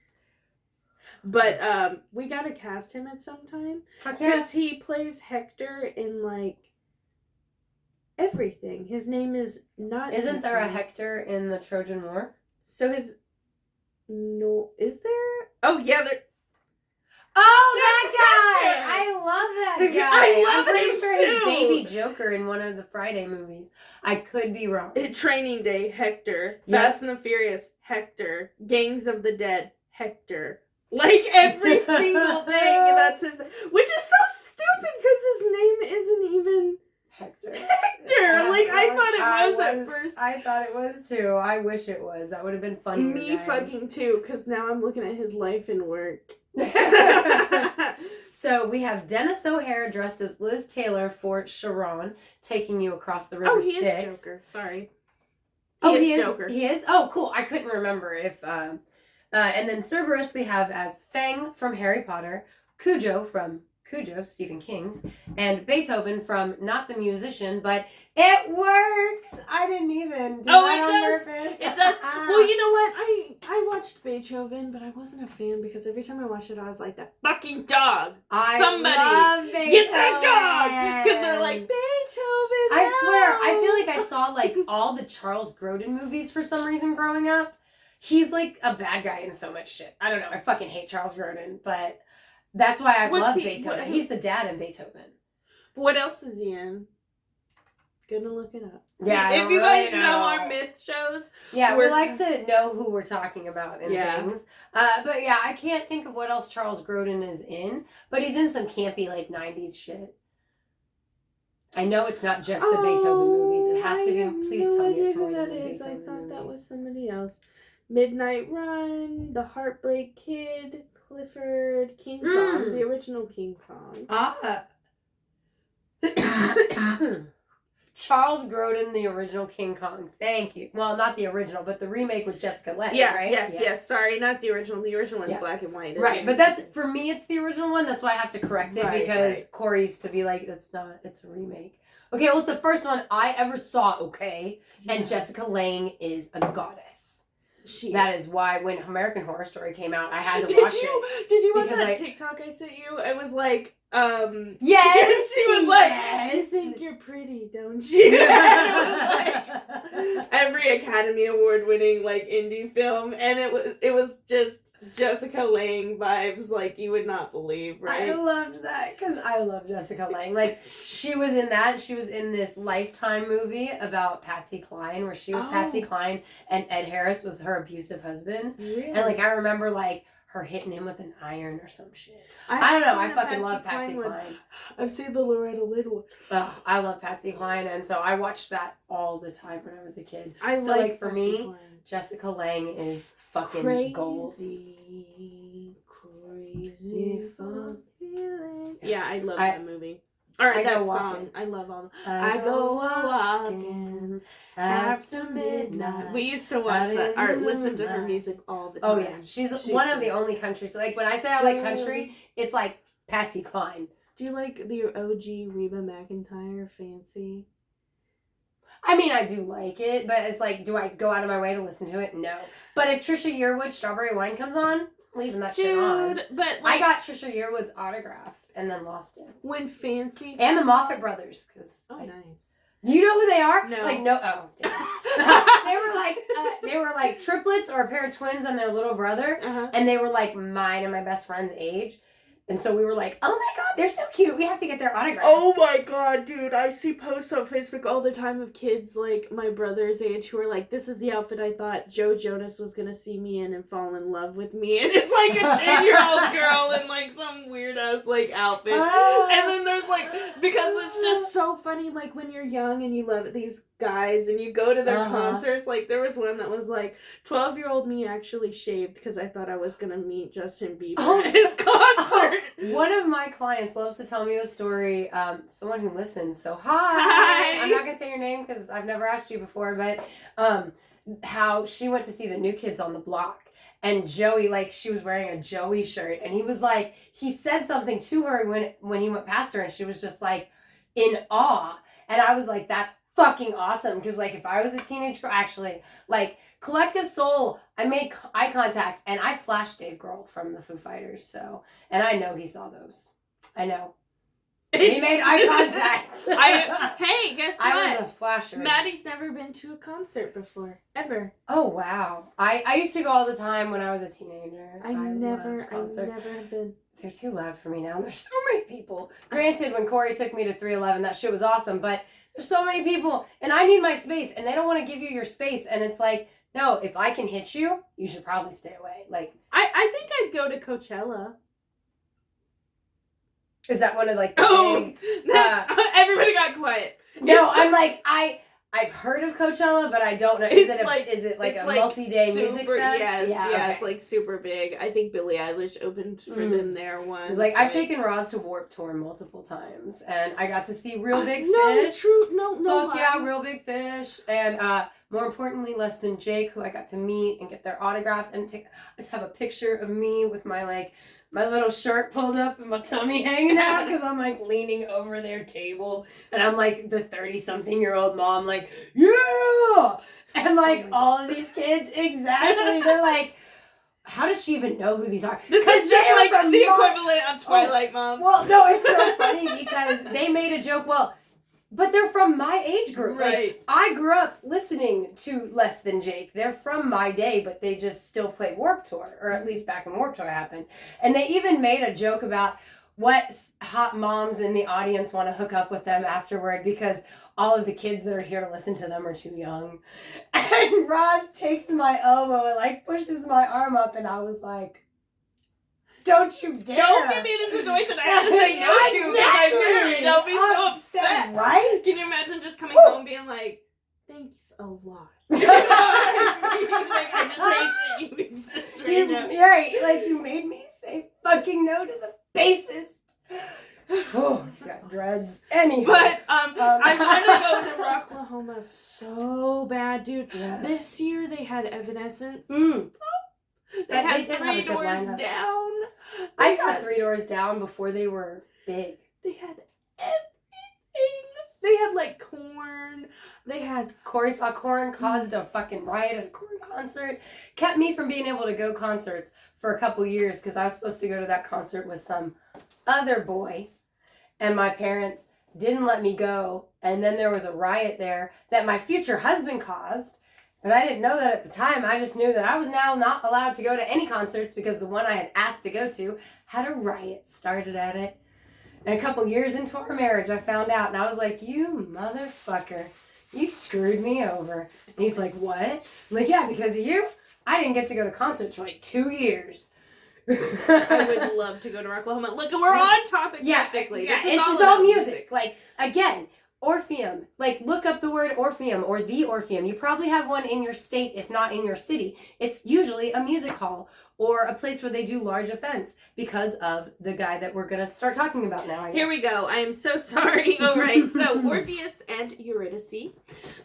But we gotta cast him at some time because he plays Hector in like everything. His name is not. Isn't there a Hector in the Trojan War? So is there? Oh yeah, there. Oh, that guy! Hector. I love that guy. I'm pretty sure too. He's Baby Joker in one of the Friday movies. I could be wrong. Training Day, Hector. Yep. Fast and the Furious, Hector. Gangs of the Dead, Hector. Like every single thing, that's his. Which is so stupid because his name isn't even Hector. Like I thought it was at first. I thought it was too. I wish it was. That would have been funny. Me fucking too, because now I'm looking at his life and work. So we have Dennis O'Hare dressed as Liz Taylor for Sharon, taking you across the river Styx. Is Joker. Sorry. He is Joker. He is? Oh, cool. I couldn't remember if... and then Cerberus we have as Fang from Harry Potter, Cujo from Cujo, Stephen King's, and Beethoven from not the musician, but it works! I didn't even do that on purpose. It does. Well, you know what? I watched Beethoven, but I wasn't a fan because every time I watched it, I was like, that fucking dog! Somebody get that dog! Because they're like, Beethoven! I swear, I feel like I saw like all the Charles Grodin movies for some reason growing up. he's like a bad guy in so much shit. I don't know. I fucking hate Charles Grodin, but that's why I love Beethoven. He's the dad in Beethoven. What else is he in? Gonna look it up. Yeah, if you guys know our myth shows. Yeah, we like to know who we're talking about and things. But yeah, I can't think of what else Charles Grodin is in, but he's in some campy like 90s shit. I know it's not just the Beethoven movies. It has to be. Please tell me it's more than the Beethoven I thought movies. that was somebody else. Midnight Run, The Heartbreak Kid, Clifford, King Kong, the original King Kong. Charles Grodin, the original King Kong. Thank you. Well, not the original, but the remake with Jessica Lange, right? Yes. Sorry, not the original. The original one's black and white. Right, but that's, for me, it's the original one. That's why I have to correct it, because Corey used to be like, it's not, it's a remake. Okay, well, it's the first one I ever saw, okay? Yeah. And Jessica Lange is a goddess. That is why when American Horror Story came out, I had to watch it. Did you watch that TikTok I sent you? It was like, yes, she was like, you think you're pretty, don't you? And it was like every Academy Award winning like indie film, and it was just Jessica Lange vibes like you would not believe, right? I loved that because I love Jessica Lange. Like, she was in that. She was in this Lifetime movie about Patsy Cline, where she was Patsy Cline and Ed Harris was her abusive husband. Really? And like, I remember like her hitting him with an iron or some shit. I don't know. I fucking love Patsy Cline. I've seen the Loretta Lynn one. Oh, I love Patsy Cline, and so I watched that all the time when I was a kid. For Patsy me, Cline. Jessica Lange is fucking gold. Crazy for feeling. Yeah, I love that movie. Or that song. I love all. I go walking after midnight. We used to watch that or listen to her music all the time. Oh yeah, she's one of the only countries. Like when I say I like country, it's like Patsy Cline. Do you like the OG Reba McEntire, Fancy? I mean, I do like it, but it's like, do I go out of my way to listen to it? No. But if Trisha Yearwood Strawberry Wine comes on, I'm leaving that shit on. But like, I got Trisha Yearwood's autograph and then lost it. When Fancy and the Moffat brothers, because nice. You know who they are? No. Like no. Oh, they were like triplets or a pair of twins and their little brother, and they were like mine and my best friend's age. And so we were like, oh my God, they're so cute. We have to get their autographs. Oh my God, dude. I see posts on Facebook all the time of kids like my brother's age who are like, this is the outfit I thought Joe Jonas was going to see me in and fall in love with me. And it's like a 10-year-old girl in like some weird ass like outfit. And then there's like, because it's just so funny, like when you're young and you love these guys and you go to their concerts, like there was one that was like 12-year-old me actually shaved because I thought I was gonna meet Justin Bieber at his concert. One of my clients loves to tell me the story, someone who listens, so hi. I'm not gonna say your name because I've never asked you before, but how she went to see the New Kids on the Block. And Joey, like, she was wearing a Joey shirt, and he was like, he said something to her when he went past her, and she was just like in awe. And I was like, that's fucking awesome, because like if I was a teenage girl, actually, like Collective Soul, I made eye contact and I flashed Dave Grohl from the Foo Fighters, so, and I know he saw those. I know. He made eye contact. Hey, guess what? I was a flasher. Maddie's never been to a concert before, ever. Oh wow! I used to go all the time when I was a teenager. I never have been. They're too loud for me now. There's so many people. Granted, when Corey took me to 311, that shit was awesome, but there's so many people, and I need my space, and they don't want to give you your space, and it's like, no, if I can hit you, you should probably stay away. Like, I think I'd go to Coachella. Is that one of like the big? Everybody got quiet. No, I'm like I've heard of Coachella, but I don't know. Is it like a multi-day music fest? Yes, yeah, it's like super big. I think Billie Eilish opened for them there once. It's like I've taken Roz to Warped Tour multiple times, and I got to see Real Big Fish. No. Fuck yeah, Real Big Fish, and more importantly, Less Than Jake, who I got to meet and get their autographs, and just have a picture of me with my like. My little shirt pulled up and my tummy hanging out because I'm like leaning over their table and I'm like the 30-something-year-old mom like, yeah! And like all of these kids, exactly. They're like, how does she even know who these are? This is just like the equivalent of Twilight Mom. Well, no, it's so funny because they made a joke. Well, But they're from my age group. Right. Like, I grew up listening to Less Than Jake. They're from my day, but they just still play Warped Tour, or at least back when Warped Tour happened. And they even made a joke about what hot moms in the audience want to hook up with them afterward because all of the kids that are here to listen to them are too young. And Roz takes my elbow and like pushes my arm up, and I was like, don't you dare. Don't give me the situation I have to say no to because I'm married. I'll be so upset. Right? Can you imagine just coming home being like, thanks a lot. You know what I mean? Like, I just hate that you exist right now. Right. Like, you made me say fucking no to the bassist. Oh, he's got dreads. Anyway. But I want to go to Rocklahoma so bad, dude. Yeah. This year they had Evanescence. They They had did have a Three good Doors lineup. Down. I saw Three Doors Down before they were big. They had everything. They had like Korn. They had Corey saw Korn, caused a fucking riot at a Korn concert. Kept me from being able to go concerts for a couple years because I was supposed to go to that concert with some other boy. And my parents didn't let me go. And then there was a riot there that my future husband caused. But I didn't know that at the time. I just knew that I was now not allowed to go to any concerts because the one I had asked to go to had a riot started at it. And a couple years into our marriage, I found out. And I was like, you motherfucker. You screwed me over. And he's like, what? I'm like, yeah, because of you, I didn't get to go to concerts for like 2 years. I would love to go to Rocklahoma. Look, we're on topic technically. Yeah, This it's is all about music. Like, again, Orpheum. Like, look up the word Orpheum or the Orpheum. You probably have one in your state, if not in your city. It's usually a music hall or a place where they do large events because of the guy that we're going to start talking about now, I guess. Here we go. I am so sorry. All right. So, Orpheus and Eurydice,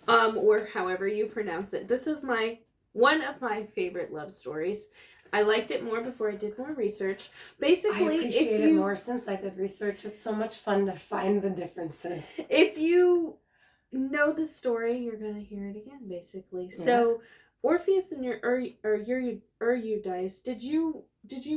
or however you pronounce it. This is one of my favorite love stories. I liked it more before I did more research. Basically, I appreciate it more since I did research. It's so much fun to find the differences. If you know the story, you're going to hear it again, basically. Yeah. So, Orpheus and Eurydice, did you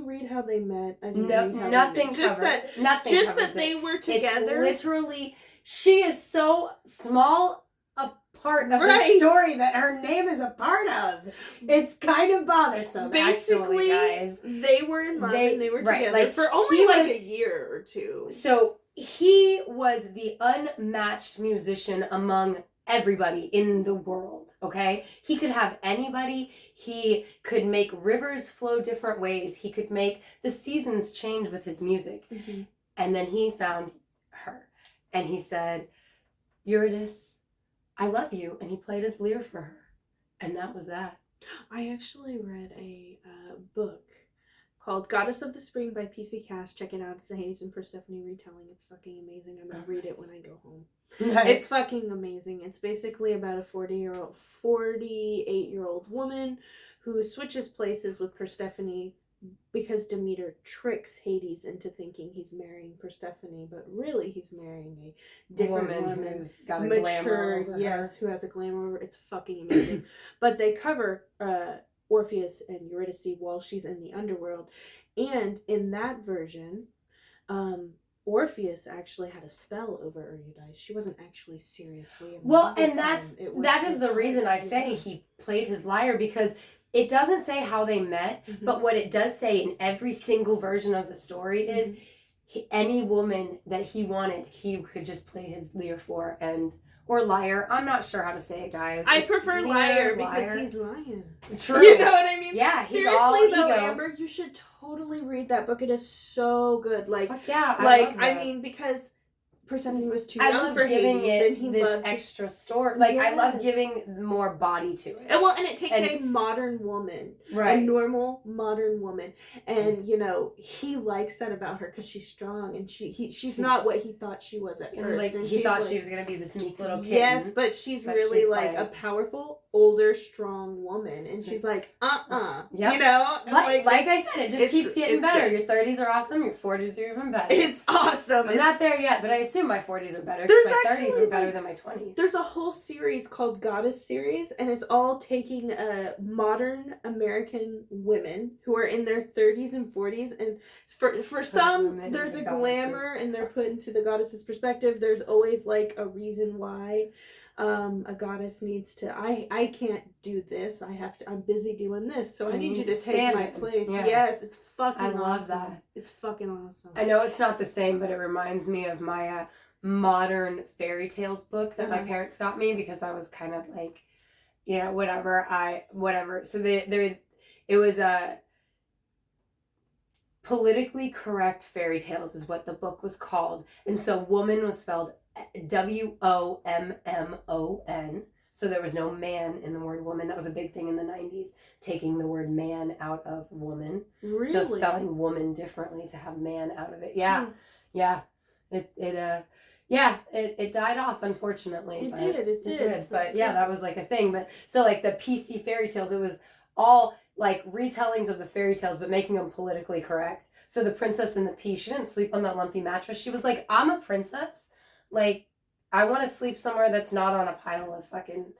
read how they met? I didn't read how nothing they met. covers. Nothing just covers that they were together. It's literally, she is so small a part of the story that her name is a part of. It's kind of bothersome. Basically, guys, they were in love and they were together for only a year or two. So he was the unmatched musician among everybody in the world, okay? He could have anybody. He could make rivers flow different ways. He could make the seasons change with his music. Mm-hmm. And then he found her. And he said, Eurydice, I love you. And he played his lyre for her. And that was that. I actually read a book called Goddess of the Spring by P.C. Cash. Check it out. It's a Hades and Persephone retelling. It's fucking amazing. I'm going to read it when I go home. Nice. It's fucking amazing. It's basically about a 48-year-old woman who switches places with Persephone because Demeter tricks Hades into thinking he's marrying Persephone, but really he's marrying a different woman who's got a glamour over her. Who has a glamour over. It's fucking amazing. But they cover Orpheus and Eurydice while she's in the underworld, and in that version, Orpheus actually had a spell over Eurydice. She wasn't actually seriously in love with him. That is the reason I say he played his lyre, because it doesn't say how they met, mm-hmm. but what it does say in every single version of the story is mm-hmm. Any woman that he wanted, he could just play his lyre for, or lyre. I'm not sure how to say it, guys. I prefer lyre because he's lying. True. You know what I mean? Yeah, he's seriously all though, ego. Amber, you should totally read that book. It is so good. Like, fuck yeah, I mean, because Persephone was too young for Hades, and he loved extra story. Like, yes. I love giving more body to it. And it takes a modern woman, a normal modern woman, and he likes that about her because she's strong and she's not what he thought she was at first. And he thought she was gonna be this meek little kid. Yes, but she's really like a powerful, older, strong woman, and she's like, Yep. Like I said, it just keeps getting better. Good. Your 30s are awesome. Your 40s are even better. It's awesome. I'm not there yet, but I assume my 40s are better because my 30s are better than my 20s. There's a whole series called Goddess Series, and it's all taking modern American women who are in their 30s and 40s, and for some, there's a glamour, and they're put into the goddess's perspective. There's always, like, a reason why a goddess needs to, I can't do this, I'm busy doing this, so I need you to take my place. Yeah. Yes, it's fucking awesome. I love that. It's fucking awesome. I know it's not the same, but it reminds me of my modern fairy tales book that my parents got me because I was kind of like, you know, whatever. So it was a politically correct fairy tales is what the book was called. And so woman was spelled WOMMON. So there was no man in the word woman. That was a big thing in the 90s, taking the word man out of woman. Really? So spelling woman differently to have man out of it. Yeah. Yeah. It died off, unfortunately. It did. But yeah, that was like a thing. But so like the PC fairy tales, it was all like retellings of the fairy tales, but making them politically correct. So the Princess and the Pea, she didn't sleep on that lumpy mattress. She was like, I'm a princess. Like, I want to sleep somewhere that's not on a pile of fucking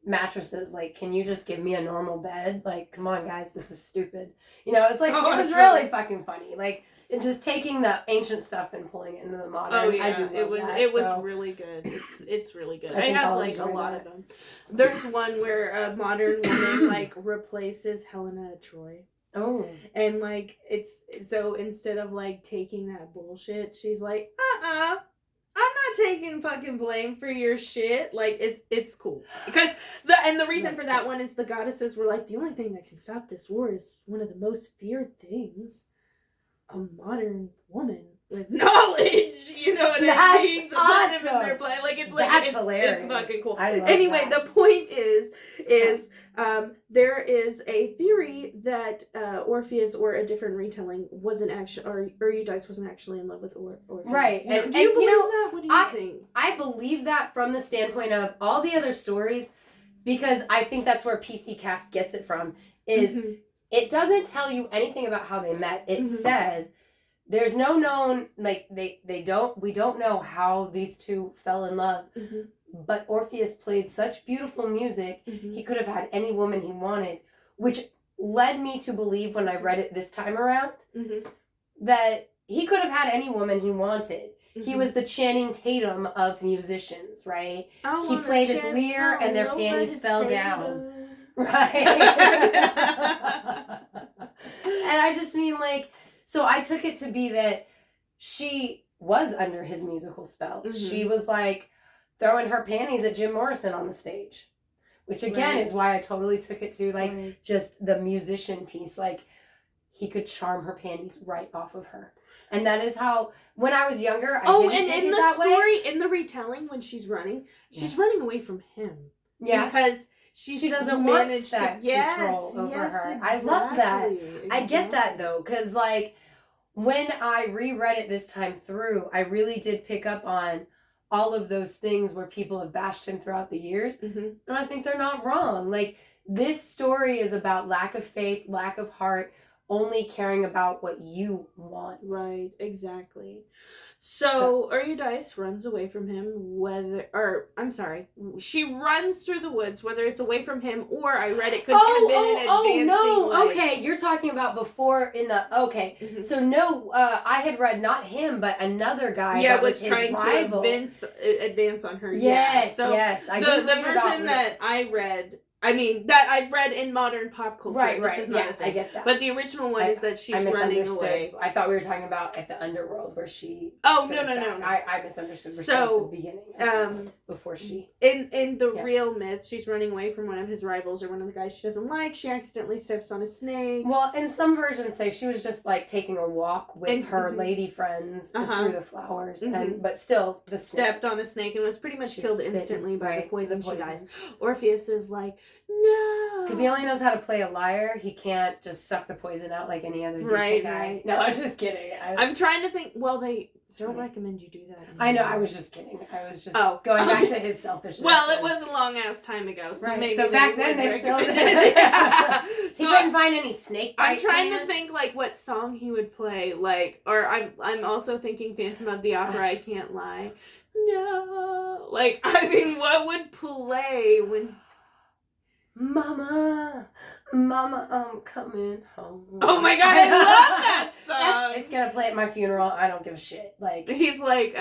mattresses. Like, can you just give me a normal bed? Like, come on, guys, this is stupid. You know, it's like, it was really fucking funny. Like, and just taking the ancient stuff and pulling it into the modern. Oh yeah, I do love it was that, it was really good. It's really good. I have like a lot of them. There's one where a modern woman like replaces Helena of Troy. Oh. And like it's so instead of like taking that bullshit, she's like, I'm not taking fucking blame for your shit. Like, it's cool. Because the reason for that one is the goddesses were like, the only thing that can stop this war is one of the most feared things. A modern woman with knowledge. You know what I mean? To put them in their play. Like, it's like, that's hilarious. It's fucking cool. Anyway, the point is there is a theory that Orpheus, or a different retelling, wasn't actually, or Eurydice wasn't actually in love with Orpheus. Right. Do you believe that? What do you think? I believe that from the standpoint of all the other stories, because I think that's where PC Cast gets it from, is it doesn't tell you anything about how they met. It says there's no known, like, we don't know how these two fell in love. But Orpheus played such beautiful music, he could have had any woman he wanted, which led me to believe when I read it this time around that he could have had any woman he wanted. He was the Channing Tatum of musicians, right? He played his lyre and their panties fell down. Right? And I just mean, like, so I took it to be that she was under his musical spell. She was like throwing her panties at Jim Morrison on the stage, which again is why I totally took it to like just the musician piece. Like, he could charm her panties right off of her. And that is how, when I was younger, I didn't take it that way. In the retelling, when she's running away from him. Yeah. Because she doesn't want that control over her. Exactly. I love that. Exactly. I get that, though, because, like, when I reread it this time through, I really did pick up on all of those things where people have bashed him throughout the years. And I think they're not wrong. Like, this story is about lack of faith, lack of heart, only caring about what you want. Right, exactly. So Eurydice runs away from him, she runs through the woods, whether it's away from him or I read it could have been an advancing okay, you're talking about before in the, so no, I had read not him, but another guy that was trying to advance on her. Yes, so yes. The version that I read, that I've read in modern pop culture. Right. This is not a thing. I get that. But the original one is that she's running away. I thought we were talking about at the underworld where she. Oh, no. I misunderstood. So, at the beginning. Before she. In the real myth, she's running away from one of his rivals or one of the guys she doesn't like. She accidentally steps on a snake. Well, and some versions say she was just like taking a walk with her lady friends through the flowers, but still the snake. Stepped on a snake and was pretty much killed instantly by the poison she dies. Orpheus is like, no, Because he only knows how to play a lyre. He can't just suck the poison out like any other decent guy. Right. No, I was just kidding. I'm trying to think. Well, they don't recommend you do that anymore. I know. I was just kidding. I was just going back to his selfishness. Well, it was a long ass time ago, so maybe. So back then they still did. Yeah. He couldn't find any snake bite. I'm trying to think like what song he would play, like, or I'm also thinking Phantom of the Opera. I Can't Lie. No, like I mean, what would play when? Mama, I'm coming home. Oh my god, I love that song. It's gonna play at my funeral. I don't give a shit. Like he's like,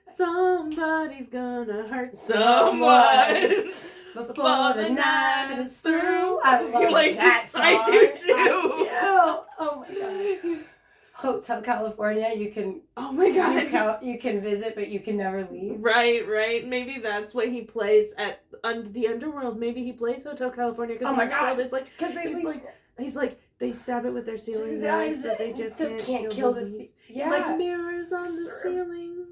somebody's gonna hurt someone before the night is through. I love like that song. I do too. Oh my god. Hotel California, you can. Oh my god. You can visit, but you can never leave. Right. Maybe that's what he plays at the underworld. Maybe he plays Hotel California because the underworld is like he's like they stab it with their ceiling knives, but they just can't kill the. Yeah. He's like mirrors on the ceiling.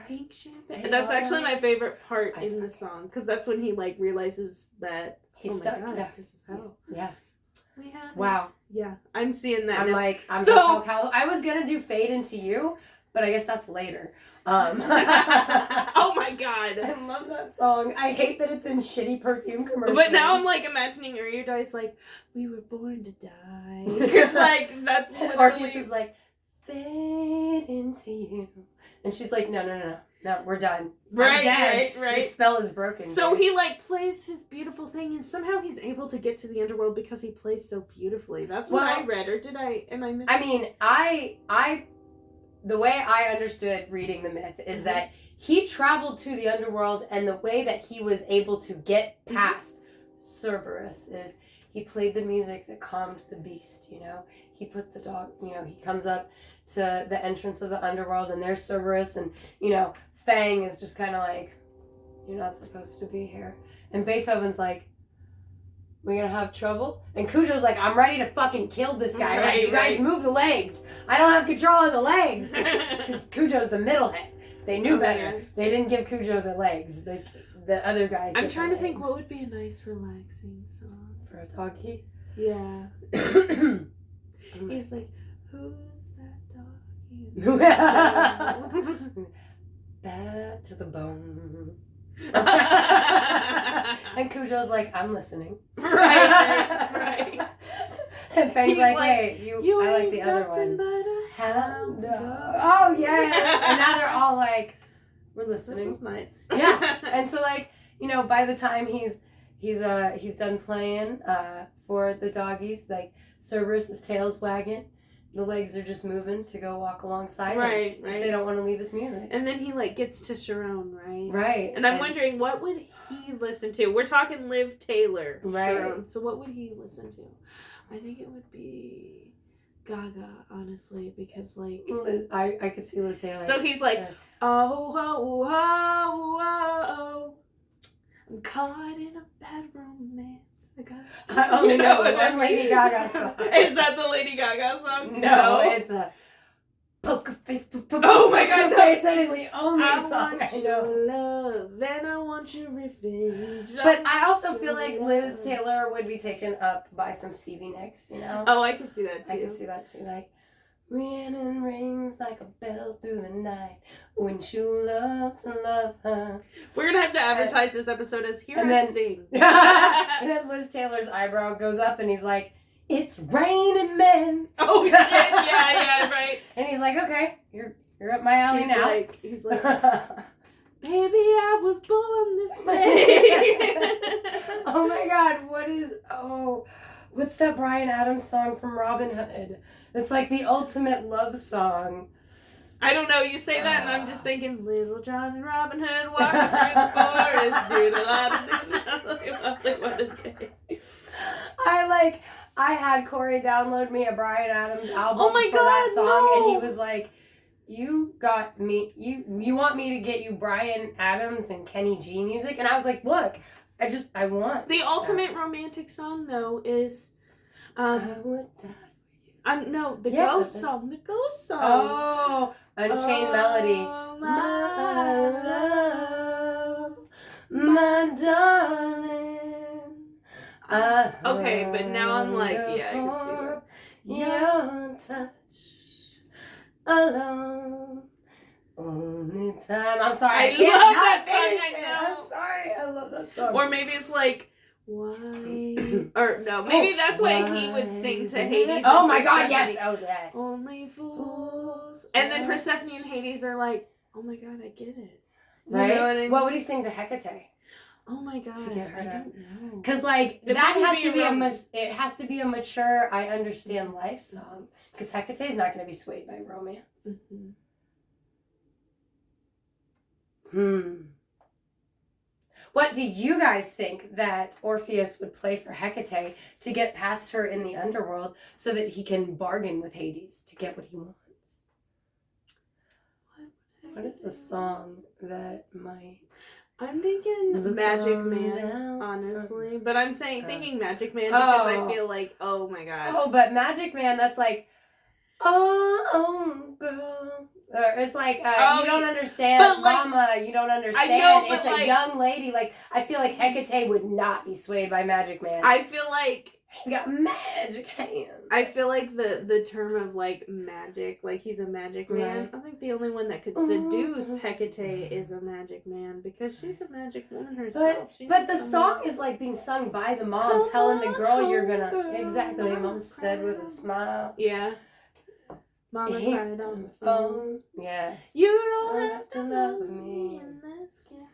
Pink champagne. And that's actually my favorite part in the song because that's when he like realizes that he's stuck. God, this is hell. Yeah. Wow. Yeah, I'm seeing that. I'm so I was gonna do Fade Into You, but I guess that's later. Oh my god, I love that song. I hate that it's in shitty perfume commercials. But now I'm like imagining Eurydice like, we were born to die, because like that's literally... Orpheus is like, fade into you, and she's like, no, we're done. Right. Your spell is broken. So he like plays his beautiful thing, and somehow he's able to get to the underworld because he plays so beautifully. That's what I read, or am I missing? I mean, I the way I understood reading the myth is that he traveled to the underworld, and the way that he was able to get past Cerberus is he played the music that calmed the beast, you know? He put the dog, you know, he comes up to the entrance of the underworld, and there's Cerberus, and, you know, Fang is just kind of like, you're not supposed to be here. And Beethoven's like, we're gonna have trouble? And Cujo's like, I'm ready to fucking kill this guy. Right, like, you guys move the legs. I don't have control of the legs. Because Cujo's the middle head. They knew better. Yeah. They didn't give Cujo the legs. The other guys I'm trying to think what would be a nice relaxing song. For a doggy? Yeah. He's like, who's that doggy? Bad to the bone. And Cujo's like, I'm listening. Right. And Fang's like, wait, I like the other one. Hound dog. Oh, yes. And now they're all like, we're listening. This is nice. Yeah. And so, like, you know, by the time he's done playing for the doggies, like, Cerberus' tail's wagging. The legs are just moving to go walk alongside him. Right. Because they don't want to leave his music. And then he, like, gets to Sharon, right? Right. And I'm wondering, what would he listen to? We're talking Liv Taylor. Right. Sharon. So what would he listen to? I think it would be Gaga, honestly, because, like... I could see Liz Taylor. So he's like, oh, I'm caught in a bad romance. I only know one Lady Gaga song. Is that the Lady Gaga song? No, it's a Poker Face. Oh my god, that is the only song I know. Your love, and I want your revenge. But I also feel like Liz Taylor would be taken up by some Stevie Nicks, you know? Oh, I can see that too. I can see that too. Like, Rhiannon rings like a bell through the night. Wouldn't you love to love her? We're going to have to advertise this episode as Hear Us Sing. And then Liz Taylor's eyebrow goes up and he's like, it's raining men. Oh, shit. Yeah, right. And he's like, okay, you're up my alley now. He's like, baby, I was born this way. Oh my god, what's that Bryan Adams song from Robin Hood? It's like the ultimate love song. I don't know. You say that, and I'm just thinking, Little John and Robin Hood walking through the forest, doing a lot of day. I had Corey download me a Bryan Adams album for that song, and he was like, "You got me. You want me to get you Bryan Adams and Kenny G music?" And I was like, "Look, I want the ultimate romantic song though is, I would die." No, the ghost song. The ghost song. Oh, Unchained Melody. My love, my darling, Okay, but now I'm like, yeah, I can see that. Your touch alone. Only time. I'm sorry. I can't love that song. I know. I'm sorry. I love that song. Or maybe it's like, why? Or no, maybe that's why he would sing to Hades. Oh my God, yes. Oh yes. Only fools. And then Persephone and Hades are like, oh my God, I get it. Right? You know what I mean? What would he sing to Hecate? Oh my God, to get her I don't know. Because like that has to be it has to be a mature, I understand life song. Because Hecate's not going to be swayed by romance. What do you guys think that Orpheus would play for Hecate to get past her in the underworld so that he can bargain with Hades to get what he wants? What is a song that might... I'm thinking Magic Man, honestly. But I'm thinking Magic Man because I feel like, oh my God. Oh, but Magic Man, that's like, oh, girl. Or it's like, you don't understand, like, Mama, you don't understand. I know, it's like, a young lady. Like, I feel like Hecate would not be swayed by Magic Man. I feel like he's got magic hands. I feel like the term of like magic, like he's a magic man. Right. I think the only one that could seduce Hecate is a magic man because she's a magic woman herself. But the song is like being sung by the mom, telling the girl you're gonna exactly. Mom said with a smile. Yeah. Mama cried on the phone. Yes. You don't have to love me unless you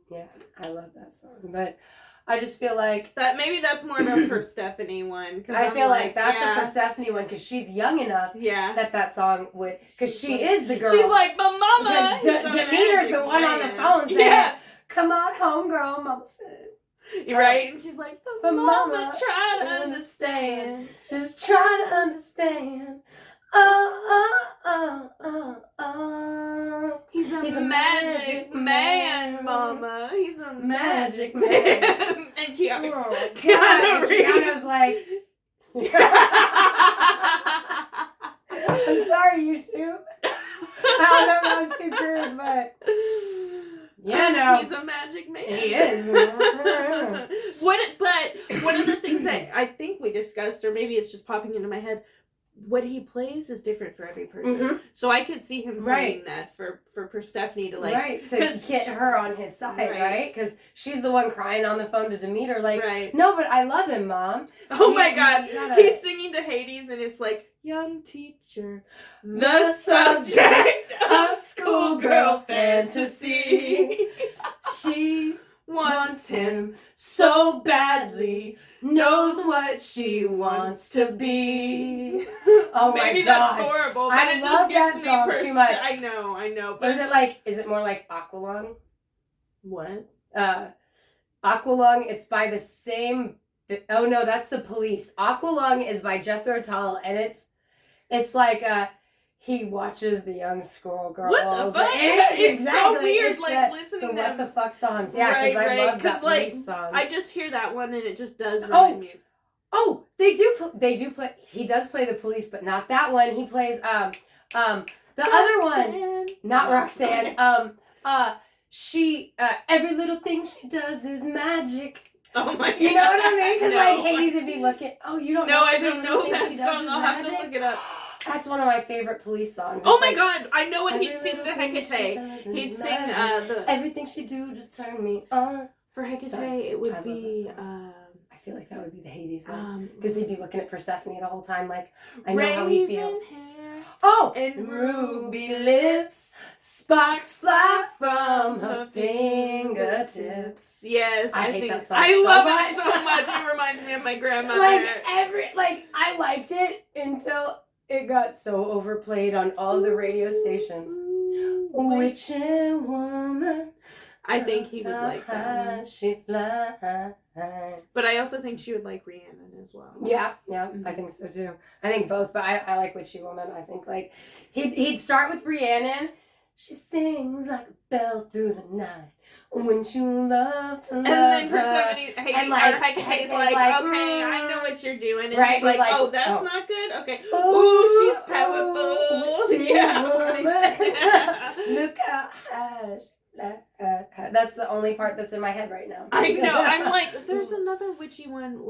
Yeah, I love that song. But I just feel like... maybe that's more of a Persephone one. I feel like that's a Persephone one because she's young enough that song would... Because she is the girl. She's like, but Mama... Demeter's the one on the phone saying, come on home, girl, Mama said. Right? And she's like, but Mama, try to understand. Just try to understand. He's a magic man, Mama. He's a magic man. And Keanu Reeves. Keanu's like... I'm sorry, you shoot. I don't know if that was too crude, but... Yeah, no. He's a magic man. He is. But one of the things that I think we discussed, or maybe it's just popping into my head, what he plays is different for every person. So I could see him playing that for Persephone to like... Right, to get her on his side, right? Because she's the one crying on the phone to Demeter like, no, but I love him, Mom. Oh my God. He's singing to Hades and it's like, young teacher, the subject of schoolgirl fantasy. She wants him so badly, knows what she wants to be. Oh my God. Maybe that's horrible, but I love that song too much. I know. Or is it more like Aqualung? What? Aqualung, it's by the same... Oh no, that's the Police. Aqualung is by Jethro Tull, and it's like he watches the young school girls. What the fuck? It's so weird, it's like listening to what the fuck songs. Yeah, because I love that like, Police song. I just hear that one and it just does remind me. Oh, they do play. He does play the Police, but not that one. He plays the other one, not Roxanne. She every little thing she does is magic. Oh my God. You know what I mean? Because like Hades would be looking. Oh, you don't know? No, I don't know that song. I'll have to look it up. That's one of my favorite Police songs. Oh my God, I know what he'd sing to Hecate. He'd sing everything she do just turn me on. For Hecate, it would be. I feel like that would be the Hades one because he'd be looking at Persephone the whole time, like I know how he feels. Oh, and ruby lips, sparks fly from her fingertips. Yes, I hate that song. I love it so much. It reminds me of my grandmother. I liked it until it got so overplayed on all the radio stations. Witching woman. I think he would like that one. She flies. But I also think she would like Rhiannon as well. Yeah, I think so too. I think both, but I like Witchy Woman. I think like he'd start with Rhiannon. She sings like a bell through the night. Wouldn't you love to love her? And then Persephone, Hecate's like, okay, I know what you're doing. And he's like, oh, that's not good? Okay. Ooh, she's powerful. Yeah. Look how high she... That's the only part that's in my head right now. I know. I'm like, there's there's another witchy one.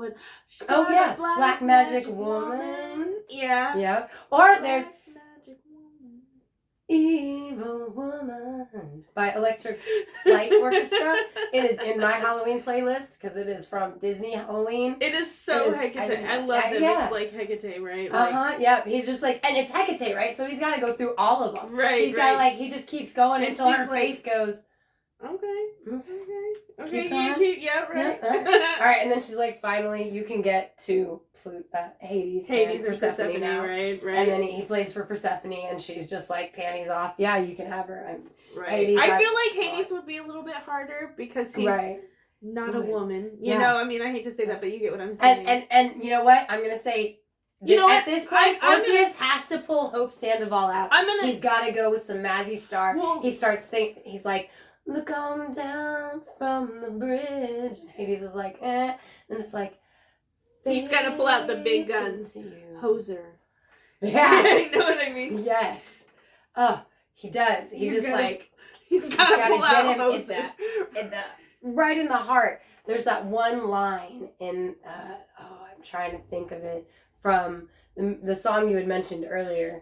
Black Magic Woman. Yeah. Yep. Or there's Magic Woman. Evil Woman by Electric Light Orchestra. It is in my Halloween playlist because it is from Disney Halloween. It is so Hecate. I love them. Yeah. It's like Hecate, right? Yep. He's just like, and it's Hecate, right? So he's got to go through all of them. Right. He's got to he just keeps going until her face goes. Okay. Keep Yeah, right. Yeah, all right, and then she's like, finally, you can get to Hades and Persephone now. Right. And then he plays for Persephone, and she's just like, panties off. Yeah, you can have her. Right. Hades, I feel like Hades would be a little bit harder because he's not a woman. You know, I mean, I hate to say that, but you get what I'm saying. And you know what? I'm going to say, at this point, Orpheus has to pull Hope Sandoval out. He's got to go with some Mazzy Star. Well, he starts singing. He's like, look on down from the bridge. And Hades is like, eh. And it's like, he's got to pull out the big guns. Hoser. Yeah. You know what I mean? Yes. Oh, he does. He's got to pull get out him Hoser. right in the heart. There's that one line in, I'm trying to think of it, from the song you had mentioned earlier.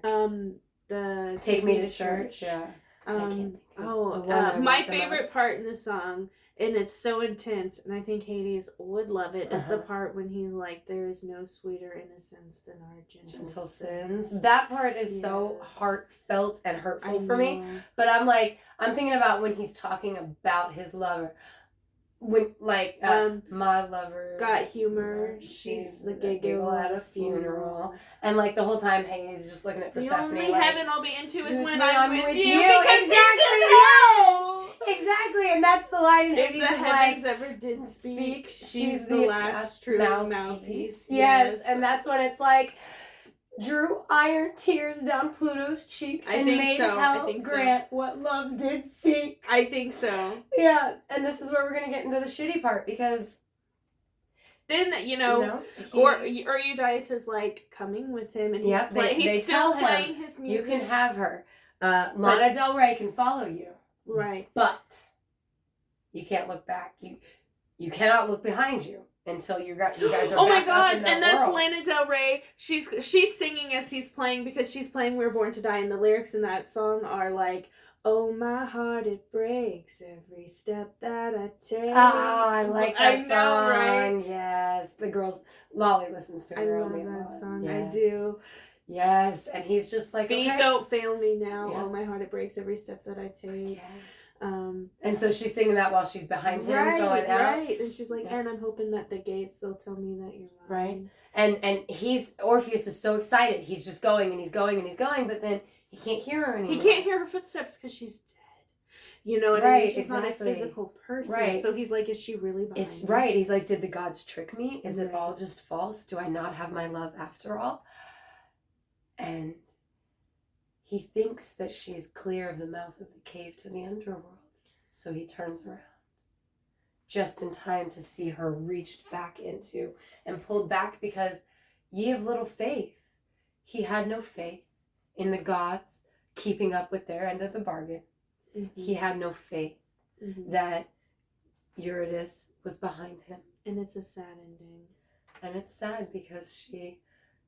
The Take Me to Church. Yeah. My favorite part in the song, and it's so intense, and I think Hades would love it, is the part when he's like, there is no sweeter innocence than our gentle sins. That part is so heartfelt and hurtful for me. But I'm thinking about when he's talking about his lover. When my lover got humor, she's the giggle at a funeral, and the whole time Hades just looking at Persephone. The only heaven I'll be into is when I'm with you because exactly, and that's the line. And if Hades the is heavens ever did speak, she's the last true mouthpiece. Yes, and that's when it's like, drew iron tears down Pluto's cheek and made hell grant what love did seek. I think so. Yeah, and this is where we're going to get into the shitty part, because then, Eurydice is coming with him, and he's still playing his music. You can have her. Lana Del Rey can follow you. Right. But you can't look back. You cannot look behind you until you guys are oh my back god, up in that and that's world. Lana Del Rey. She's singing as he's playing, because she's playing We're Born to Die, and the lyrics in that song are like, oh my heart, it breaks every step that I take. Oh, I like that song. Know, right? Yes. The girls, Lolly listens to it. I love that song. Yes. I do. Yes, and he's just like, feet don't fail me now. Yeah. Oh my heart, it breaks every step that I take. Yeah. And so she's singing that while she's behind him going out. Right, and she's like, and I'm hoping that the gates, they'll tell me that you're mine. Right. And Orpheus is so excited. He's just going and he's going and he's going, but then he can't hear her anymore. He can't hear her footsteps because she's dead. You know what I mean? She's not a physical person. Right. So he's like, is she really behind me? Right. He's like, did the gods trick me? Is it all just false? Do I not have my love after all? And he thinks that she's clear of the mouth of the cave to the underworld. So he turns around just in time to see her reached back into and pulled back, because ye have little faith. He had no faith in the gods keeping up with their end of the bargain. Mm-hmm. He had no faith that Eurydice was behind him. And it's a sad ending. And it's sad because she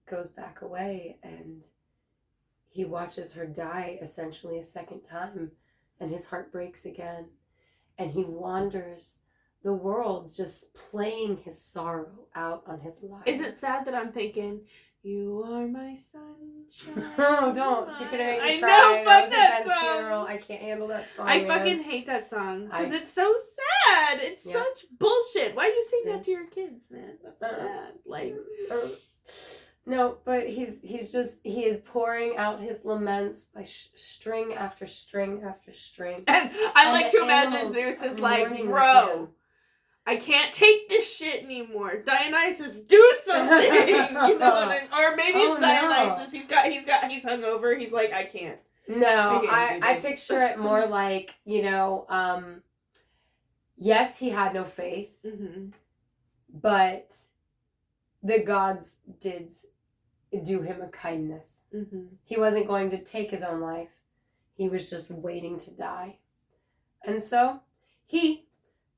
goes back away and he watches her die essentially a second time, and his heart breaks again, and he wanders the world just playing his sorrow out on his life. Is it sad that I'm thinking, you are my sunshine? Oh, don't. You're going to make me cry. I know, fuck that Ben's song. Funeral. I can't handle that song. I fucking hate that song because it's so sad. It's such bullshit. Why do you sing that to your kids, man? That's sad. No, but he is pouring out his laments by string after string after string. And I like to imagine Zeus is like, bro, I can't take this shit anymore. Dionysus, do something. You know what I mean? Or maybe it's Dionysus. No. He's hungover. He's like, I can't. No, I picture it more like, yes, he had no faith, but the gods did do him a kindness. He wasn't going to take his own life. He was just waiting to die. And so he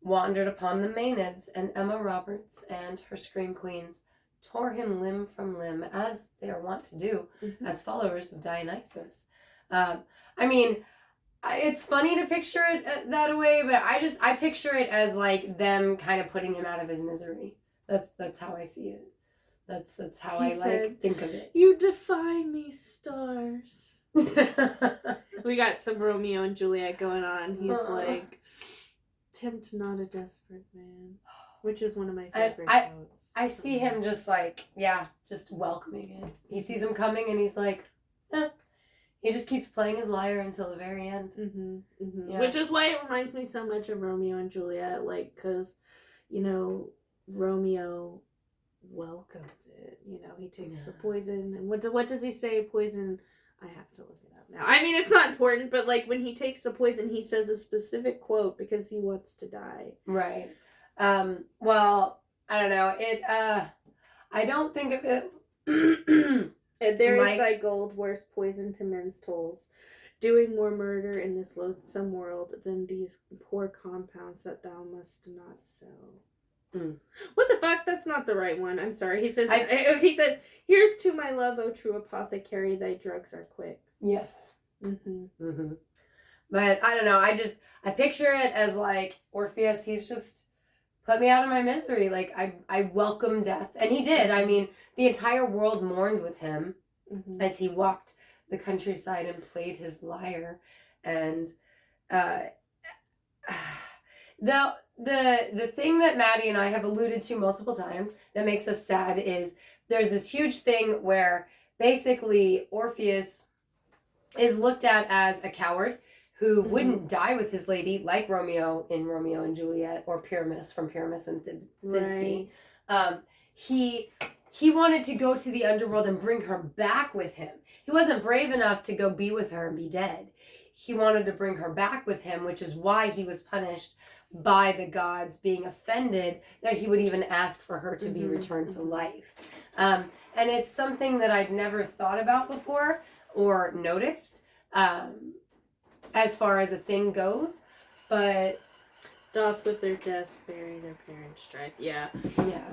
wandered upon the Maenads, and Emma Roberts and her scream queens tore him limb from limb, as they are wont to do as followers of Dionysus. I mean, it's funny to picture it that way, but I picture it as like them kind of putting him out of his misery. That's how I see it. That's how I like think of it. You defy me, stars. We got some Romeo and Juliet going on. He's like, tempt not a desperate man, which is one of my favorite quotes. I see him just like, just welcoming it. He sees him coming and he's like, he just keeps playing his lyre until the very end. Yeah. Which is why it reminds me so much of Romeo and Juliet, like, because, you know, Romeo welcomes it. You know, he takes the poison, and what does he say? Poison. I have to look it up now. I mean, it's not important, but like when he takes the poison, he says a specific quote because he wants to die. Right. Well, I don't know. I don't think of it. There is thy gold, worst poison to men's tolls, doing more murder in this loathsome world than these poor compounds that thou must not sow. What the fuck? That's not the right one. I'm sorry. He says, here's to my love, O true apothecary, thy drugs are quick. Yes. But I don't know. I picture it as like Orpheus. He's just put me out of my misery. Like I welcome death. And he did. I mean, the entire world mourned with him as he walked the countryside and played his lyre. And the thing that Maddie and I have alluded to multiple times that makes us sad is there's this huge thing where basically Orpheus is looked at as a coward who wouldn't die with his lady like Romeo in Romeo and Juliet, or Pyramus from Pyramus and Thisbe. Right. He wanted to go to the underworld and bring her back with him. He wasn't brave enough to go be with her and be dead. He wanted to bring her back with him, which is why he was punished by the gods, being offended that he would even ask for her to be returned to life. And it's something that I'd never thought about before or noticed as far as a thing goes. But doth with their death bury their parents' strife. Yeah.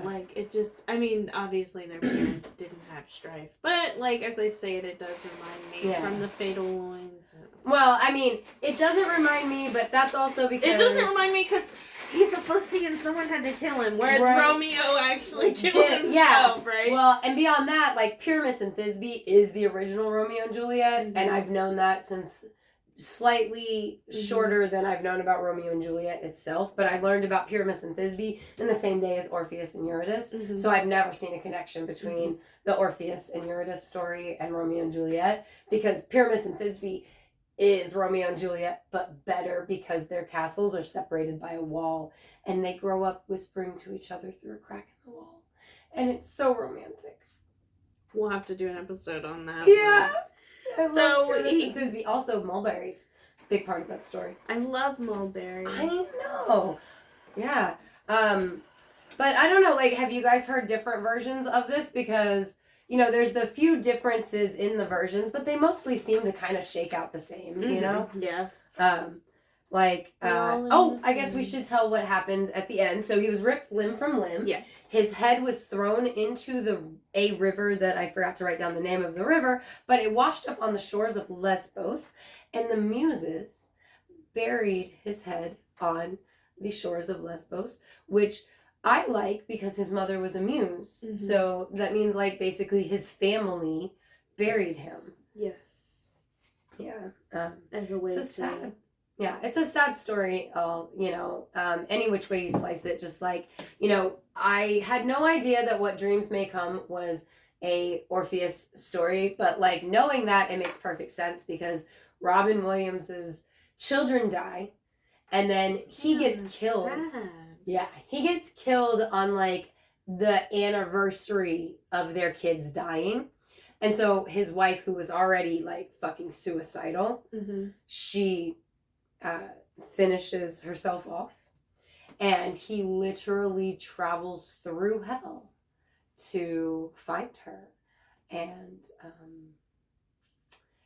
Like, it just, I mean, obviously their parents didn't have strife. But, like, as I say it does remind me from the Fatal Loins. Well, I mean, it doesn't remind me, but that's also because... It doesn't remind me because he's supposed to, and someone had to kill him, whereas Romeo actually killed himself, right? Well, and beyond that, like, Pyramus and Thisbe is the original Romeo and Juliet, and I've known that since slightly shorter than I've known about Romeo and Juliet itself, but I learned about Pyramus and Thisbe in the same day as Orpheus and Eurydice, so I've never seen a connection between the Orpheus and Eurydice story and Romeo and Juliet, because Pyramus and Thisbe is Romeo and Juliet, but better because their castles are separated by a wall, and they grow up whispering to each other through a crack in the wall, and it's so romantic. We'll have to do an episode on that. Yeah. So Thisbe, also mulberries, big part of that story. I love mulberries. I know. Yeah. But I don't know, like, have you guys heard different versions of this? Because, you know, there's the few differences in the versions, but they mostly seem to kind of shake out the same, you know? Yeah. I guess we should tell what happened at the end. So he was ripped limb from limb. Yes. His head was thrown into a river that I forgot to write down the name of the river, but it washed up on the shores of Lesbos, and the Muses buried his head on the shores of Lesbos, which I like because his mother was a muse. So that means, like, basically his family buried him. Yes. Yeah. As a way to... sad. Yeah, it's a sad story, you know, any which way you slice it. Just like, you know, I had no idea that What Dreams May Come was a Orpheus story, but, like, knowing that, it makes perfect sense because Robin Williams's children die, and then he gets killed. Sad. Yeah, he gets killed on, like, the anniversary of their kids dying. And so his wife, who was already, like, fucking suicidal, she... finishes herself off, and he literally travels through hell to find her, and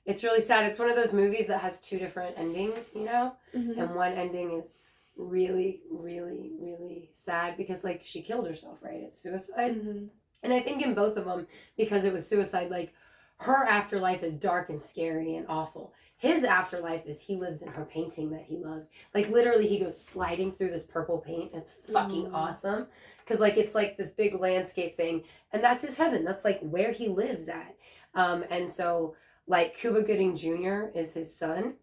it's really sad. It's one of those movies that has two different endings, you know, and one ending is really, really, really sad because, like, she killed herself, right? It's suicide. Mm-hmm. And I think in both of them, because it was suicide, like, her afterlife is dark and scary and awful. His afterlife is he lives in her painting that he loved. Like, literally, he goes sliding through this purple paint. And it's fucking awesome. Because, like, it's like this big landscape thing. And that's his heaven. That's, like, where he lives at. And so, like, Cuba Gooding Jr. is his son.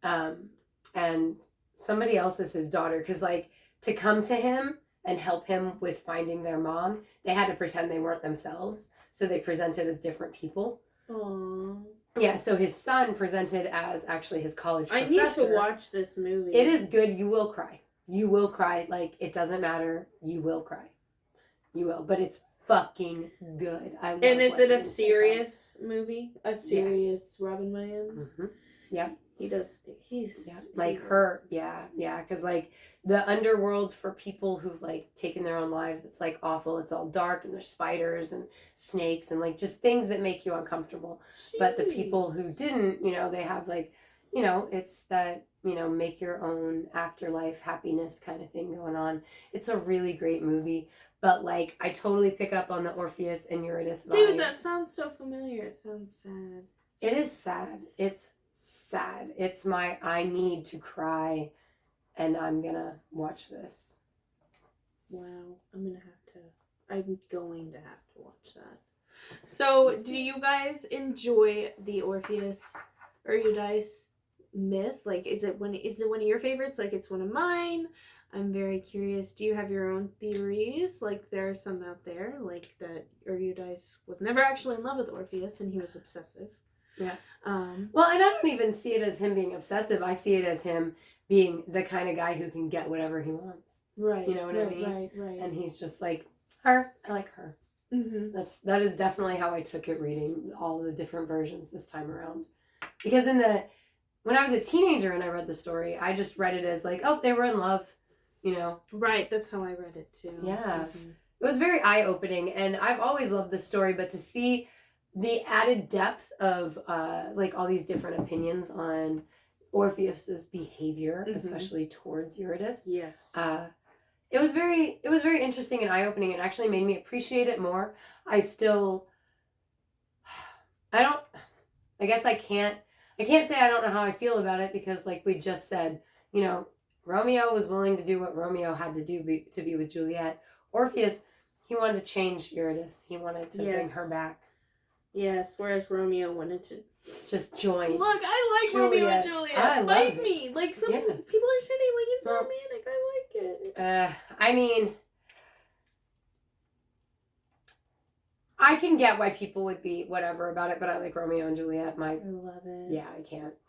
And somebody else is his daughter. Because, like, to come to him and help him with finding their mom, they had to pretend they weren't themselves. So they presented as different people. Aww. Yeah, so his son presented as actually his college professor. I need to watch this movie. It is good. You will cry. You will cry. Like, it doesn't matter. You will cry. You will. But it's fucking good. I love And is it a serious movie? A serious Robin Williams? Mm-hmm. Yeah. He does. He's like her. Yeah. Because, like, the underworld for people who've, like, taken their own lives, it's, like, awful. It's all dark and there's spiders and snakes and, like, just things that make you uncomfortable. Jeez. But the people who didn't, you know, they have, like, you know, it's that, you know, make your own afterlife happiness kind of thing going on. It's a really great movie. But, like, I totally pick up on the Orpheus and Eurydice vibes. Dude, that sounds so familiar. It sounds sad. It is sad. It's sad. It's my, I need to cry, and I'm gonna watch this. Wow. I'm going to have to watch that. So, do you guys enjoy the Orpheus or Eurydice myth? Like, is it one of your favorites? Like, it's one of mine. I'm very curious. Do you have your own theories? Like, there are some out there, like that Eurydice was never actually in love with Orpheus and he was obsessive. Yeah. Well, and I don't even see it as him being obsessive. I see it as him being the kind of guy who can get whatever he wants. Right. You know what I mean? Right. And he's just like, her. I like her. Mm-hmm. That is definitely how I took it reading all the different versions this time around. Because when I was a teenager and I read the story, I just read it as like, oh, they were in love, you know? Right, that's how I read it too. Yeah. Mm-hmm. It was very eye-opening, and I've always loved this story, but to see the added depth of like all these different opinions on Orpheus's behavior, mm-hmm. especially towards Eurydice. Yes. It was very interesting and eye-opening. It actually made me appreciate it more. I guess I can't say I don't know how I feel about it because, like we just said, you know, Romeo was willing to do what Romeo had to do to be with Juliet. Orpheus, he wanted to change Eurydice. He wanted to bring her back. Yes, whereas Romeo wanted to just join. Look, I like Romeo and Juliet. Fight me. Like, some people are saying, like, it's romantic. I like it. I mean, I can get why people would be whatever about it, but I like Romeo and Juliet. I love it. Yeah,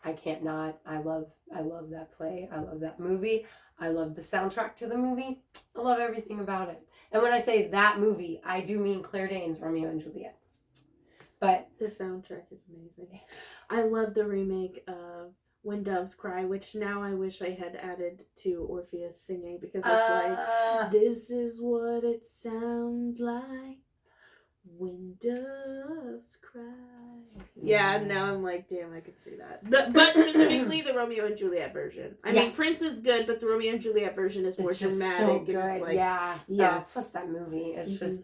I can't not. I love that play. I love that movie. I love the soundtrack to the movie. I love everything about it. And when I say that movie, I do mean Claire Danes' Romeo and Juliet. But the soundtrack is amazing. I love the remake of When Doves Cry, which now I wish I had added to Orpheus singing because it's like, this is what it sounds like when doves cry. Yeah, now I'm like, damn, I could see that. But specifically the Romeo and Juliet version. I mean, Prince is good, but the Romeo and Juliet version is more dramatic. So good. It's like, yes. Plus that movie. It's just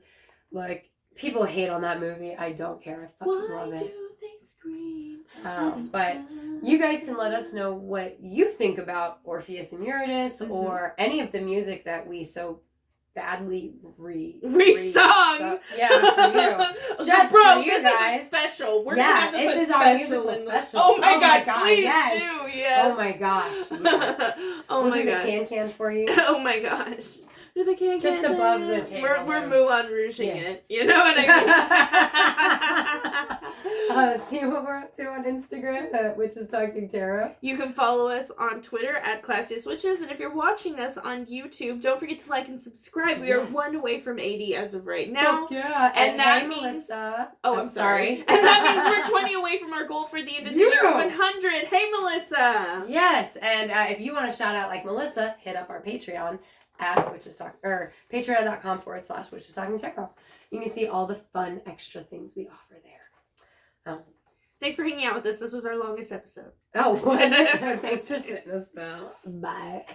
like, people hate on that movie. I don't care. I fucking love it. Why do they scream? But you guys can let us know what you think about Orpheus and Eurydice or any of the music that we so badly re-sung. Yeah, for you. Just Bro, for you this guys. Is a special. We're gonna have to put this is special our musical special. Oh my god, please yes. do. Yes. Oh my gosh. Yes. We'll do god. The can for you. Oh my gosh. Do the can just above the table. We're Moulin Rouging it. You know what I mean? See what we're up to on Instagram, which is Talking Tarot. You can follow us on Twitter at Classiest Witches, and if you're watching us on YouTube, don't forget to like and subscribe. We are 1 away from 80 as of right now. Yeah, and that means Melissa. Oh, I'm sorry. And that means we're 20 away from our goal for the end of the year, 100. Hey, Melissa. Yes, and if you want to shout out like Melissa, hit up our Patreon at patreon.com/witchestalking tarot. You can see all the fun extra things we offer there. Thanks for hanging out with us. This was our longest episode. Oh, was it? Thanks for sitting a spell. Bye.